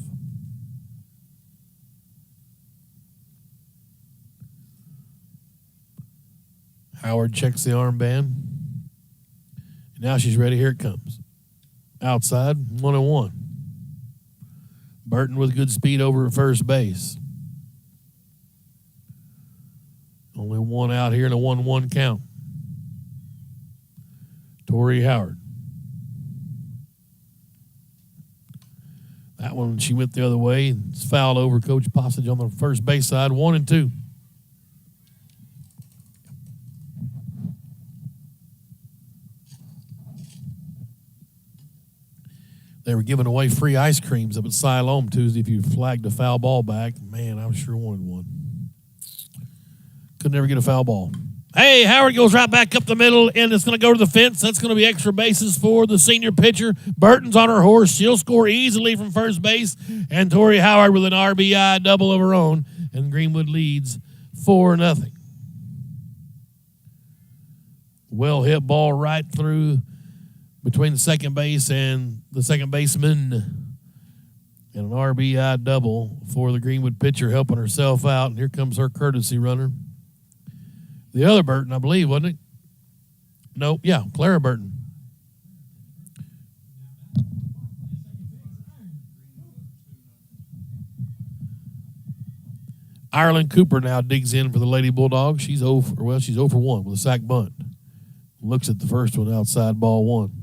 Howard checks the armband. And now she's ready. Here it comes. Outside, 1-1. Burton with good speed over at first base. Only 1 out here and a 1-1 count. Tori Howard. That one, she went the other way. It's fouled over Coach Passage on the first base side. 1-2. They were giving away free ice creams up at Siloam Tuesday if you flagged a foul ball back. Man, I sure wanted one. Could never get a foul ball. Hey, Howard goes right back up the middle, and it's going to go to the fence. That's going to be extra bases for the senior pitcher. Burton's on her horse. She'll score easily from first base. And Tori Howard with an RBI double of her own. And Greenwood leads 4-0. Well hit ball right through between the second base and the second baseman. And an RBI double for the Greenwood pitcher, helping herself out. And here comes her courtesy runner. The other Burton, I believe, wasn't it? No, yeah, Clara Burton. Ireland Cooper now digs in for the Lady Bulldogs. She's 0 for 1 with a sack bunt. Looks at the first one outside, ball 1.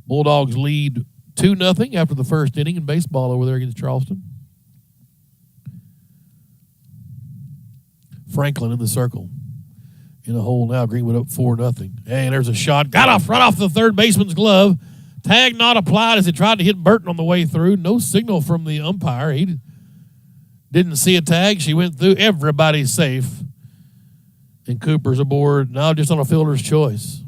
Bulldogs lead 2-0 after the first inning in baseball over there against Charleston. Franklin in the circle. In a hole now, Greenwood up 4-0. Hey, there's a shot. Got off right off the third baseman's glove. Tag not applied as he tried to hit Burton on the way through. No signal from the umpire. He didn't see a tag. She went through. Everybody's safe. And Cooper's aboard. Now just on a fielder's choice.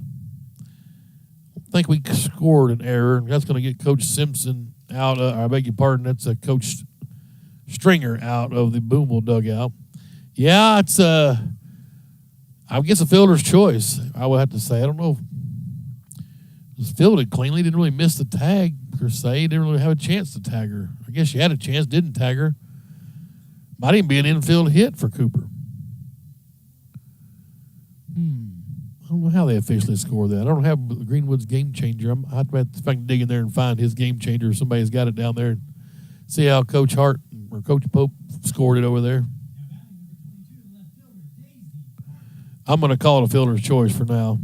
I think we scored an error. That's going to get Coach Simpson out. I beg your pardon. That's Coach Stringer out of the Booneville dugout. Yeah, it's I guess a fielder's choice, I would have to say. I don't know if it was fielded cleanly. Didn't really miss the tag, per se. Didn't really have a chance to tag her. I guess she had a chance, didn't tag her. Might even be an infield hit for Cooper. I don't know how they officially score that. I don't have Greenwood's game changer. I have to see if I can dig in there and find his game changer. Somebody's got it down there and see how Coach Hart or Coach Pope scored it over there. I'm going to call it a fielder's choice for now.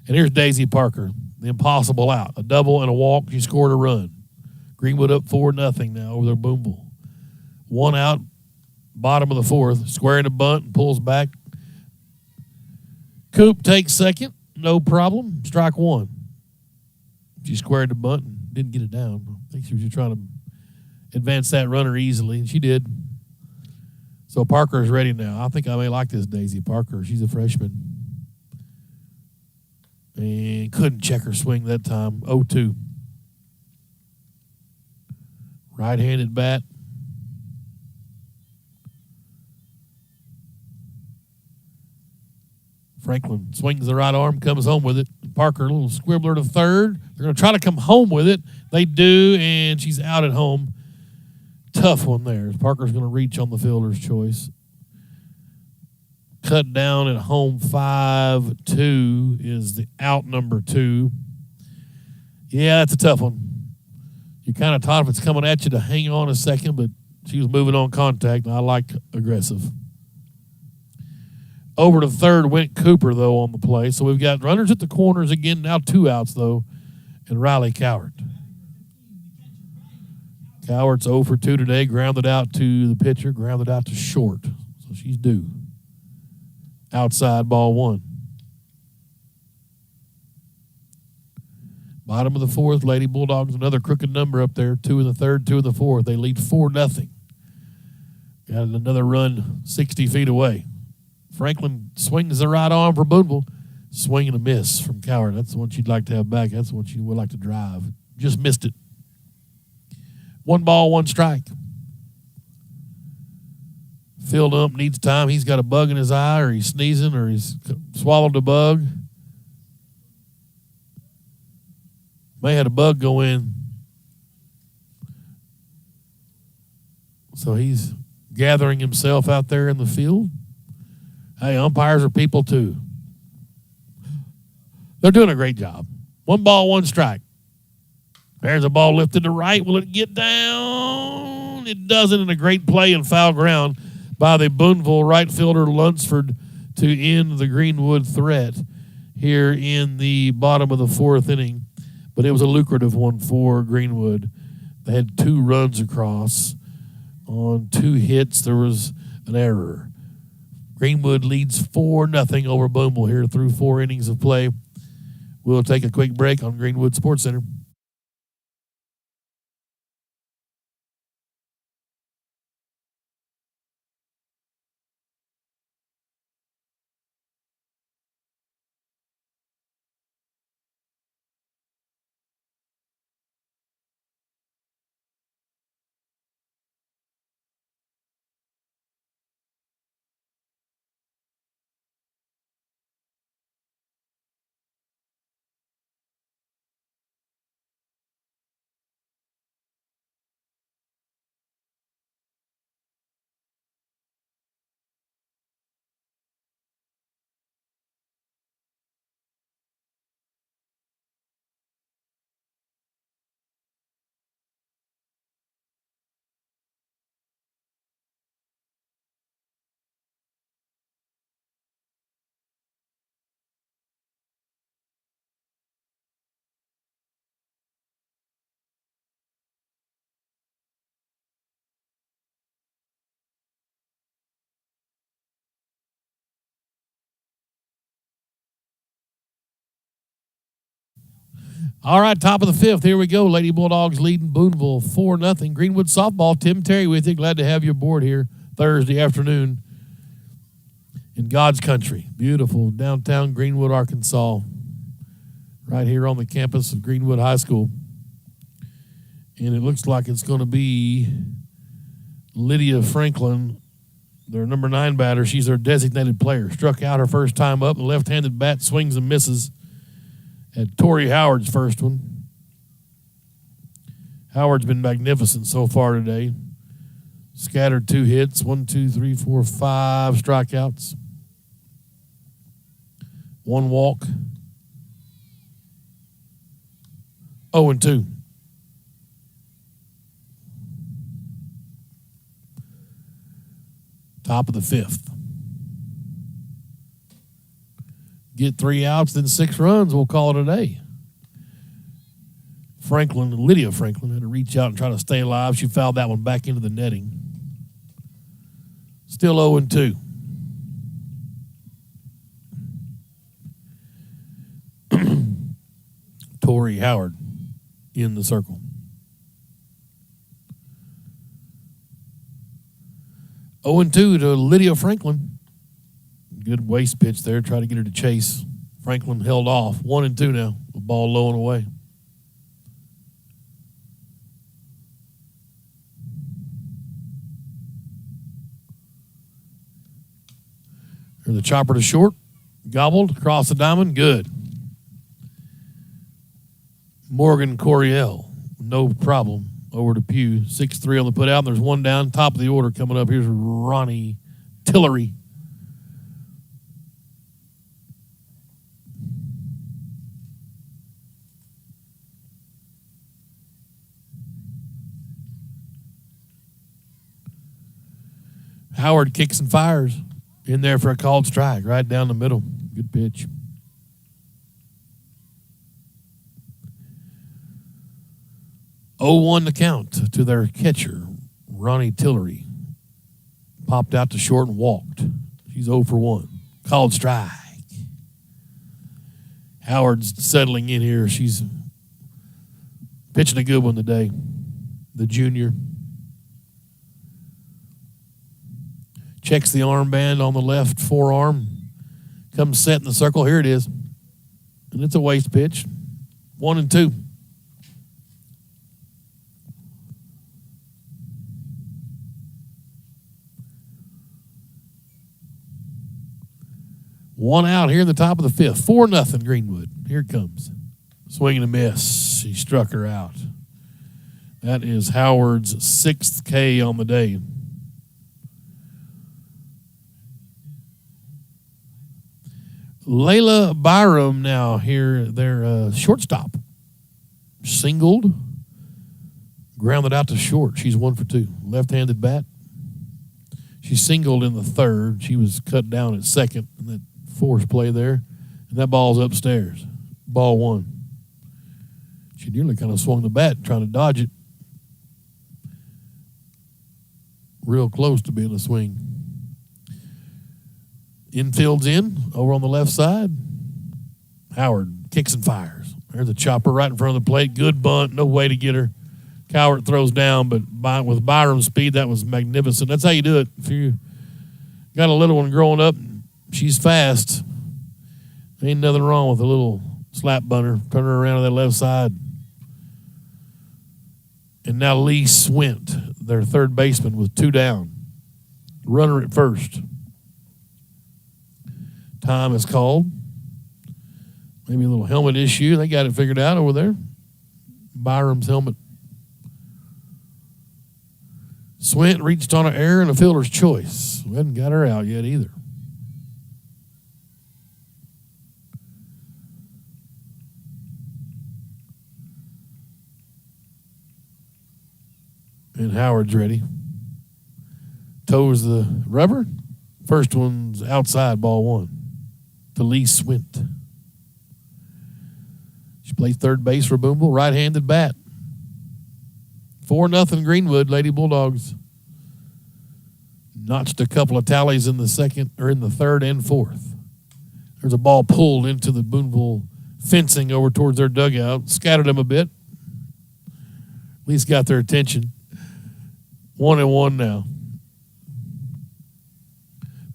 And here's Daisy Parker, the impossible out. A double and a walk. She scored a run. Greenwood up 4-0 now over their Booneville. One out, bottom of the fourth. Squaring a bunt and pulls back. Coop takes second. No problem. Strike one. She squared the bunt and didn't get it down. I think she was just trying to advance that runner easily, and she did. So Parker is ready now. I think I may like this Daisy Parker. She's a freshman. And couldn't check her swing that time. 0-2. Right-handed bat. Franklin swings the right arm, comes home with it. Parker, a little squibbler to third. They're going to try to come home with it. They do, and she's out at home. Tough one there. Parker's going to reach on the fielder's choice. Cut down at home 5-2 is the out number 2. Yeah, that's a tough one. You kind of thought if it's coming at you to hang on a second, but she was moving on contact, and I like aggressive. Over to third went Cooper, though, on the play. So we've got runners at the corners again, now 2 outs, though, and Riley Cowart. Cowart's 0 for 2 today, grounded out to the pitcher, grounded out to short. So she's due. Outside, ball 1. Bottom of the fourth, Lady Bulldogs, another crooked number up there. 2 in the third, 2 in the fourth. They lead 4-0. Got another run 60 feet away. Franklin swings the right arm for Booneville. Swing and a miss from Cowart. That's the one she'd like to have back. That's the one she would like to drive. Just missed it. 1 ball, 1 strike. Field ump needs time. He's got a bug in his eye, or he's sneezing, or he's swallowed a bug. May have a bug go in. So he's gathering himself out there in the field. Hey, umpires are people too. They're doing a great job. 1 ball, 1 strike. There's a ball lifted to right. Will it get down? It doesn't, in a great play and foul ground by the Booneville right fielder Lunsford to end the Greenwood threat here in the bottom of the 4th inning. But it was a lucrative one for Greenwood. They had 2 runs across. On 2 hits, there was an error. Greenwood leads 4-0 over Booneville here through 4 innings of play. We'll take a quick break on Greenwood Sports Center. All right, top of the 5th. Here we go. Lady Bulldogs leading Booneville 4-0. Greenwood softball. Tim Terry with you. Glad to have you aboard here Thursday afternoon in God's country. Beautiful downtown Greenwood, Arkansas. Right here on the campus of Greenwood High School. And it looks like it's going to be Lydia Franklin, their number 9 batter. She's their designated player. Struck out her first time up. The left-handed bat swings and misses at Tori Howard's first one. Howard's been magnificent so far today. Scattered 2 hits, 1, 2, 3, 4, 5 strikeouts. 1 walk. 0-2. Top of the 5th. get 3 outs, then 6 runs, we'll call it a day. Lydia Franklin had to reach out and try to stay alive. She fouled that one back into the netting. Still 0-2. Tori Howard in the circle. 0-2 to Lydia Franklin. Good waist pitch there. Try to get her to chase. Franklin held off. 1-2 now. The ball low and away. Here's the chopper to short. Gobbled across the diamond. Good. Morgan Coryell. No problem. Over to Pugh. 6-3 on the put out. And there's one down. Top of the order coming up. Here's Ronnie Tillery. Howard kicks and fires. In there for a called strike, right down the middle. Good pitch. Oh, 1 to count to their catcher, Ronnie Tillery. Popped out to short and walked. She's 0 for 1. Called strike. Howard's settling in here. She's pitching a good one today. The junior. Checks the armband on the left forearm. Comes set in the circle. Here it is. And it's a waist pitch. 1-2. One out here in the top of the 5th. 4-0 Greenwood. Here it comes. Swing and a miss. He struck her out. That is Howard's 6th K on the day. Layla Byram now here, their shortstop. Singled, grounded out to short. She's 1 for 2. Left-handed bat. She singled in the 3rd. She was cut down at 2nd in that force play there. And that ball's upstairs. Ball 1. She nearly kind of swung the bat trying to dodge it. Real close to being a swing. Infield's in, over on the left side. Howard kicks and fires. There's a chopper right in front of the plate. Good bunt, no way to get her. Cowart throws down, but with Byram's speed, that was magnificent. That's how you do it. If you got a little one growing up, she's fast. Ain't nothing wrong with a little slap bunter. Turn her around to that left side. And now Lee Swint, their 3rd baseman, with 2 down. Runner at first. Time is called. Maybe a little helmet issue. They got it figured out over there. Byram's helmet. Swint reached on an error and a fielder's choice. We hadn't got her out yet either. And Howard's ready. Toes the rubber. First one's outside, ball 1. To Lee Swint. She plays 3rd base for Booneville, right-handed bat. 4-0 Greenwood, Lady Bulldogs. Notched a couple of tallies in the 3rd and 4th. There's a ball pulled into the Booneville fencing over towards their dugout. Scattered them a bit. At least got their attention. 1-1 now.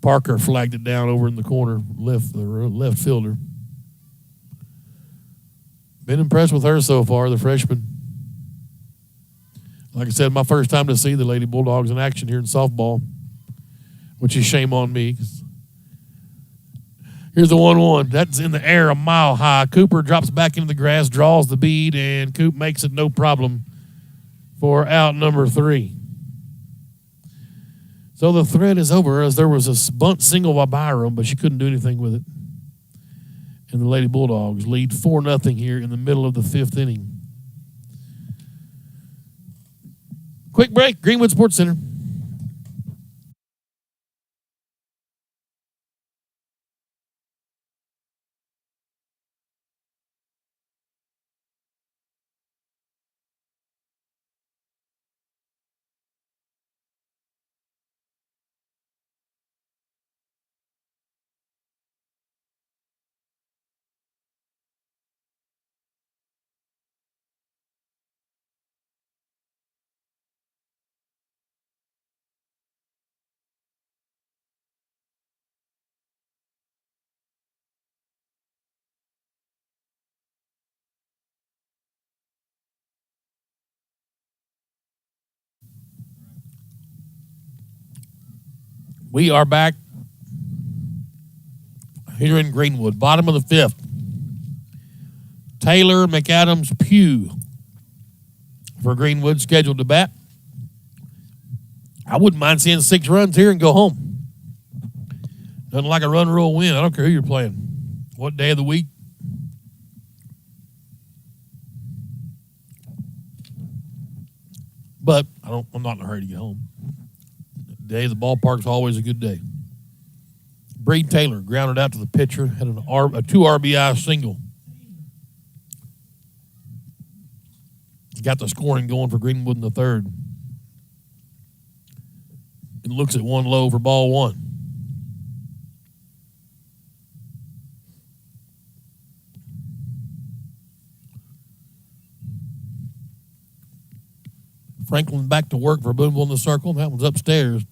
Parker flagged it down over in the corner, left fielder. Been impressed with her so far, the freshman. Like I said, my first time to see the Lady Bulldogs in action here in softball, which is shame on me. Here's the 1-1. That's in the air a mile high. Cooper drops back into the grass, draws the bead, and Coop makes it no problem for out number 3. So the threat is over, as there was a bunt single by Byram, but she couldn't do anything with it. And the Lady Bulldogs lead 4-0 here in the middle of the 5th inning. Quick break, Greenwood Sports Center. We are back here in Greenwood, bottom of the fifth. Taylor, McAdams, Pugh for Greenwood scheduled to bat. I wouldn't mind seeing 6 runs here and go home. Nothing like a run rule win. I don't care who you're playing. What day of the week? But I'm not in a hurry to get home. Day of the ballpark's always a good day. Breed Taylor grounded out to the pitcher, had a 2 RBI single. Got the scoring going for Greenwood in the third. And looks at 1 low for ball 1. Franklin back to work for Booneville in the circle. That one's upstairs.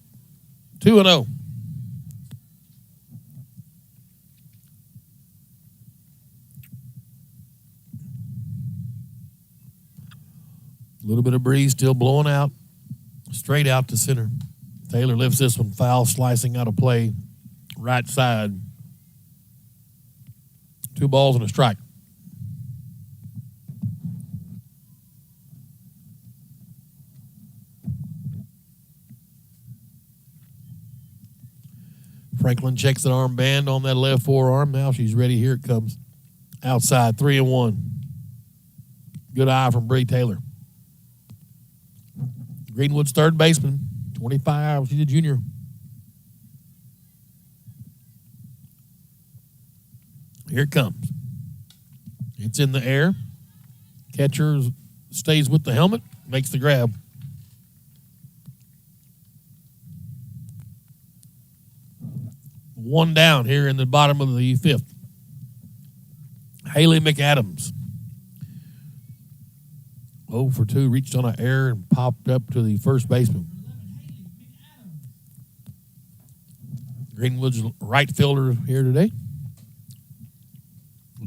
2-0. A little bit of breeze still blowing out. Straight out to center. Taylor lifts this one foul, slicing out of play. Right side. 2 balls and a strike. Franklin checks an armband on that left forearm. Now she's ready. Here it comes. Outside, 3-1. Good eye from Bree Taylor. Greenwood's third baseman, 25. She's a junior. Here it comes. It's in the air. Catcher stays with the helmet, makes the grab. One down here in the bottom of the fifth. Haley McAdams. 0 for 2, reached on an error and popped up to the first baseman. Greenwood's right fielder here today.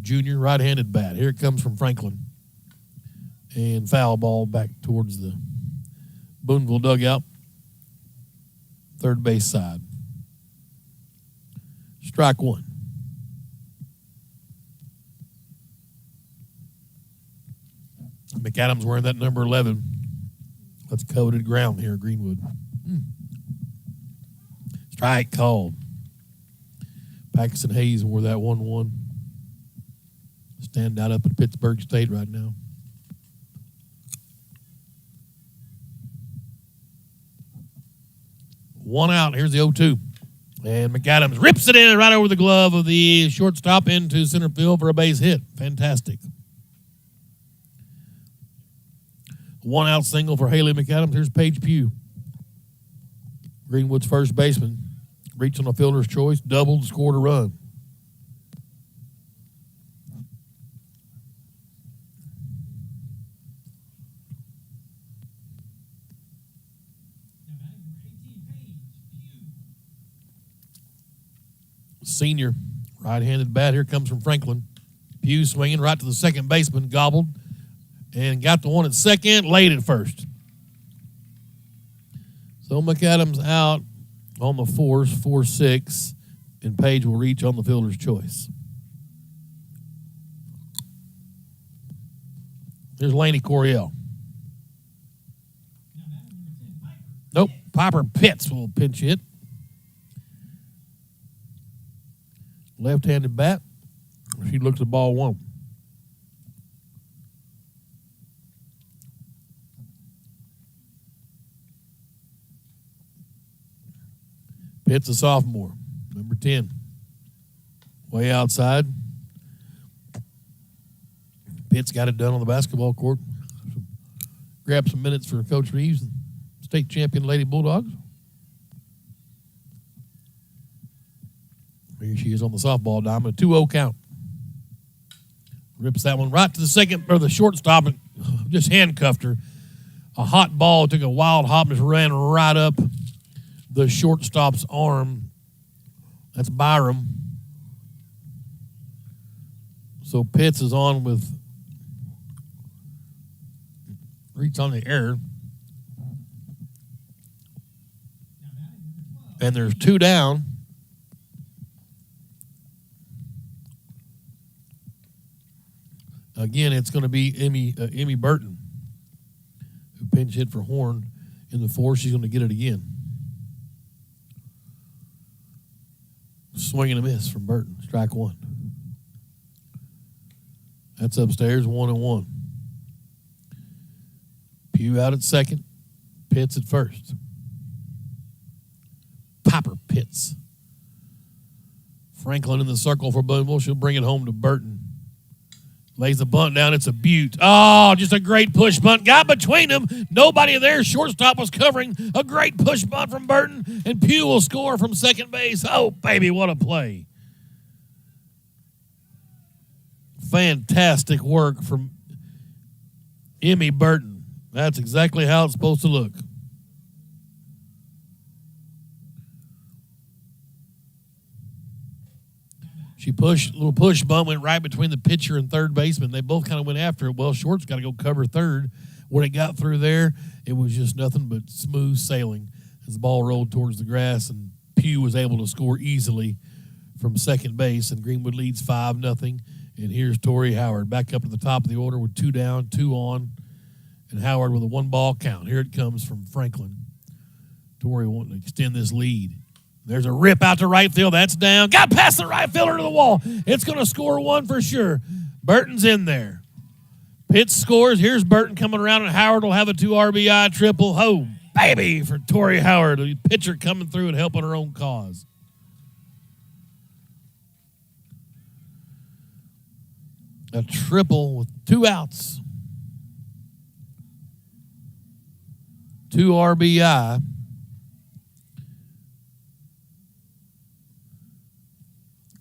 Junior right-handed bat. Here it comes from Franklin. And foul ball back towards the Booneville dugout. Third base side. Strike 1. McAdams wearing that number 11. That's coveted ground here at Greenwood. Strike called. Paxton Hayes wore that 1-1. Stand out up at Pittsburgh State right now. One out. Here's the 0-2. And McAdams rips it in right over the glove of the shortstop into center field for a base hit. Fantastic. 1 out single for Haley McAdams. Here's Paige Pugh. Greenwood's first baseman. Reached on a fielder's choice, doubled, scored a run. Senior right-handed bat. Here comes from Franklin. Pugh swinging right to the second baseman, gobbled, and got the one at second, laid at first. So McAdams out on the force, 4-6, and Page will reach on the fielder's choice. Here's Laney Coryell. Nope, Piper Pitts will pinch hit. Left-handed bat. She looks at ball 1. Pitts a sophomore, number 10. Way outside. Pitts got it done on the basketball court. Grab some minutes for Coach Reeves, state champion Lady Bulldogs. Here she is on the softball diamond, a 2-0 count. Rips that one right to the second, or the shortstop, and just handcuffed her. A hot ball, took a wild hop, and just ran right up the shortstop's arm. That's Byram. So Pitts is on with reach on the air. And there's 2 down. Again, it's going to be Emmy Burton, who pinch hit for Horn in the 4th. She's going to get it again. Swing and a miss from Burton. Strike 1. That's upstairs, 1-1. Pugh out at 2nd. Pitts at 1st. Piper Pitts. Franklin in the circle for Booneville. She'll bring it home to Burton. Lays the bunt down. It's a beaut. Oh, just a great push bunt. Got between them. Nobody there. Shortstop was covering. A great push bunt from Burton. And Pugh will score from second base. Oh, baby, what a play. Fantastic work from Emmy Burton. That's exactly how it's supposed to look. She pushed, little push bunt went right between the pitcher and third baseman. They both kind of went after it. Well, Short's got to go cover third. When it got through there, it was just nothing but smooth sailing as the ball rolled towards the grass, and Pugh was able to score easily from second base, and Greenwood leads 5-0. And here's Tori Howard back up to the top of the order with 2 down, 2 on, and Howard with a 1-ball count. Here it comes from Franklin. Tori wanting to extend this lead. There's a rip out to right field. That's down. Got past the right fielder to the wall. It's going to score 1 for sure. Burton's in there. Pitts scores. Here's Burton coming around, and Howard will have a 2 RBI triple. Oh, baby, for Tori Howard. The pitcher coming through and helping her own cause. A triple with 2 outs. 2 RBI.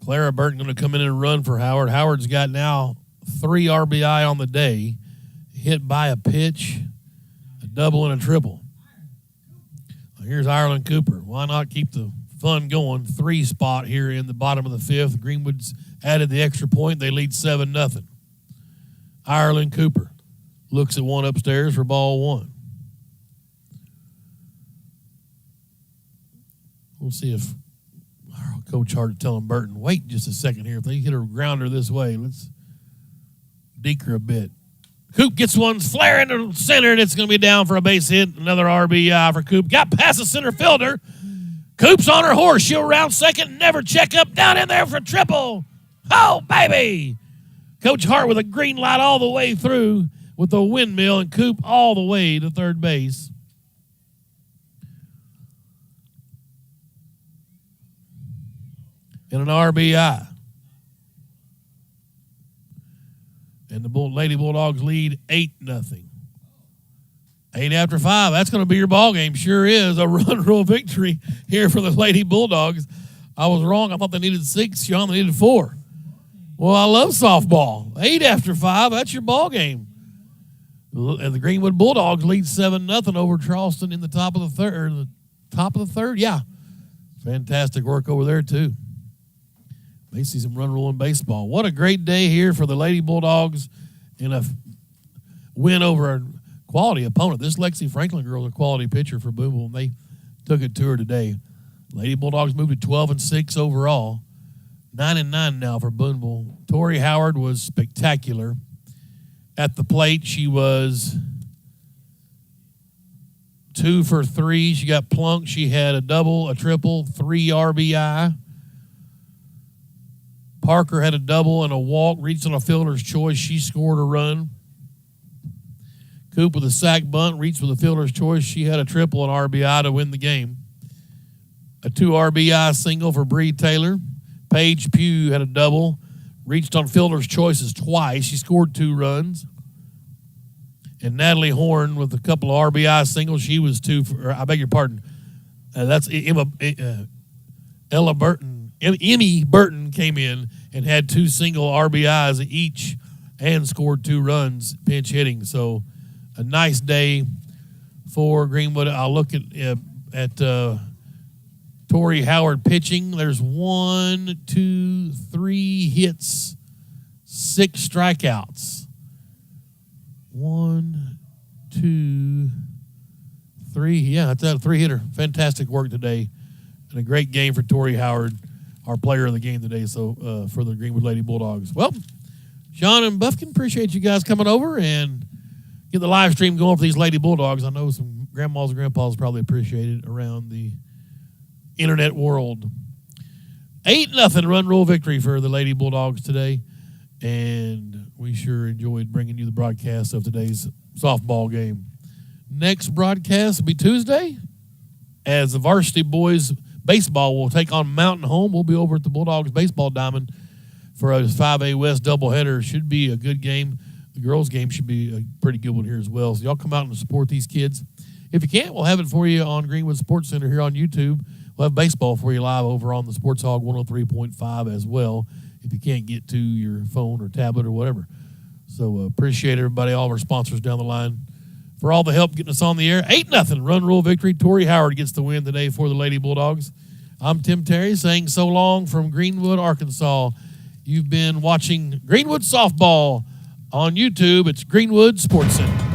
Clara Burton going to come in and run for Howard. Howard's got now 3 RBI on the day, hit by a pitch, a double, and a triple. Here's Ireland Cooper. Why not keep the fun going? 3 spot here in the bottom of the 5th. Greenwood's added the extra point. They lead 7-0. Ireland Cooper looks at 1 upstairs for ball 1. We'll see if Coach Hart telling Burton, wait just a second here. If they hit a grounder this way, let's deke her a bit. Coop gets one, flare into center, and it's going to be down for a base hit. Another RBI for Coop. Got past the center fielder. Coop's on her horse. She'll round second, never check up. Down in there for triple. Oh, baby. Coach Hart with a green light all the way through with the windmill, and Coop all the way to third base. And an RBI. And the Lady Bulldogs lead 8-0. 8 after 5. That's going to be your ball game. Sure is. A run rule victory here for the Lady Bulldogs. I was wrong. I thought they needed 6. Sean, they needed 4. Well, I love softball. 8 after 5. That's your ball game. And the Greenwood Bulldogs lead 7-0 over Charleston in the top of the third. The top of the third, yeah. Fantastic work over there, too. They see some run rule in baseball. What a great day here for the Lady Bulldogs in a win over a quality opponent. This Lexi Franklin girl is a quality pitcher for Booneville, and they took it to her today. Lady Bulldogs moved to 12-6 overall. 9-9 now for Booneville. Tori Howard was spectacular. At the plate, she was 2 for 3. She got plunked. She had a double, a triple, 3 RBI. Parker had a double and a walk, reached on a fielder's choice. She scored a run. Coop with a sack bunt, reached with a fielder's choice. She had a triple and RBI to win the game. A 2 RBI single for Bree Taylor. Paige Pugh had a double, reached on fielder's choices twice. She scored 2 runs. And Natalie Horn with a couple of RBI singles. She was 2 for, I beg your pardon. That's Ella Burton. Emmy Burton came in and had 2 single RBIs each and scored 2 runs, pinch hitting. So a nice day for Greenwood. I'll look at Tori Howard pitching. There's 1, 2, 3 hits, 6 strikeouts. 1, 2, 3. Yeah, that's a 3-hitter. Fantastic work today and a great game for Torrey Howard, our player of the game today. So for the Greenwood Lady Bulldogs. Well, Sean and Buffkin, appreciate you guys coming over and get the live stream going for these Lady Bulldogs. I know some grandmas and grandpas probably appreciate it around the internet world. 8-0 run rule victory for the Lady Bulldogs today, and we sure enjoyed bringing you the broadcast of today's softball game. Next broadcast will be Tuesday, as the Varsity boys baseball will take on Mountain Home. We'll be over at the Bulldogs baseball diamond for a 5A West doubleheader. Should be a good game. The girls' game should be a pretty good one here as well. So y'all come out and support these kids. If you can't, we'll have it for you on Greenwood Sports Center here on YouTube. We'll have baseball for you live over on the Sports Hog 103.5 as well, if you can't get to your phone or tablet or whatever. So appreciate everybody, all of our sponsors down the line, for all the help getting us on the air. 8-0 run rule victory. Torrey Howard gets the win today for the Lady Bulldogs. I'm Tim Terry saying so long from Greenwood, Arkansas. You've been watching Greenwood Softball on YouTube. It's Greenwood Sports Center.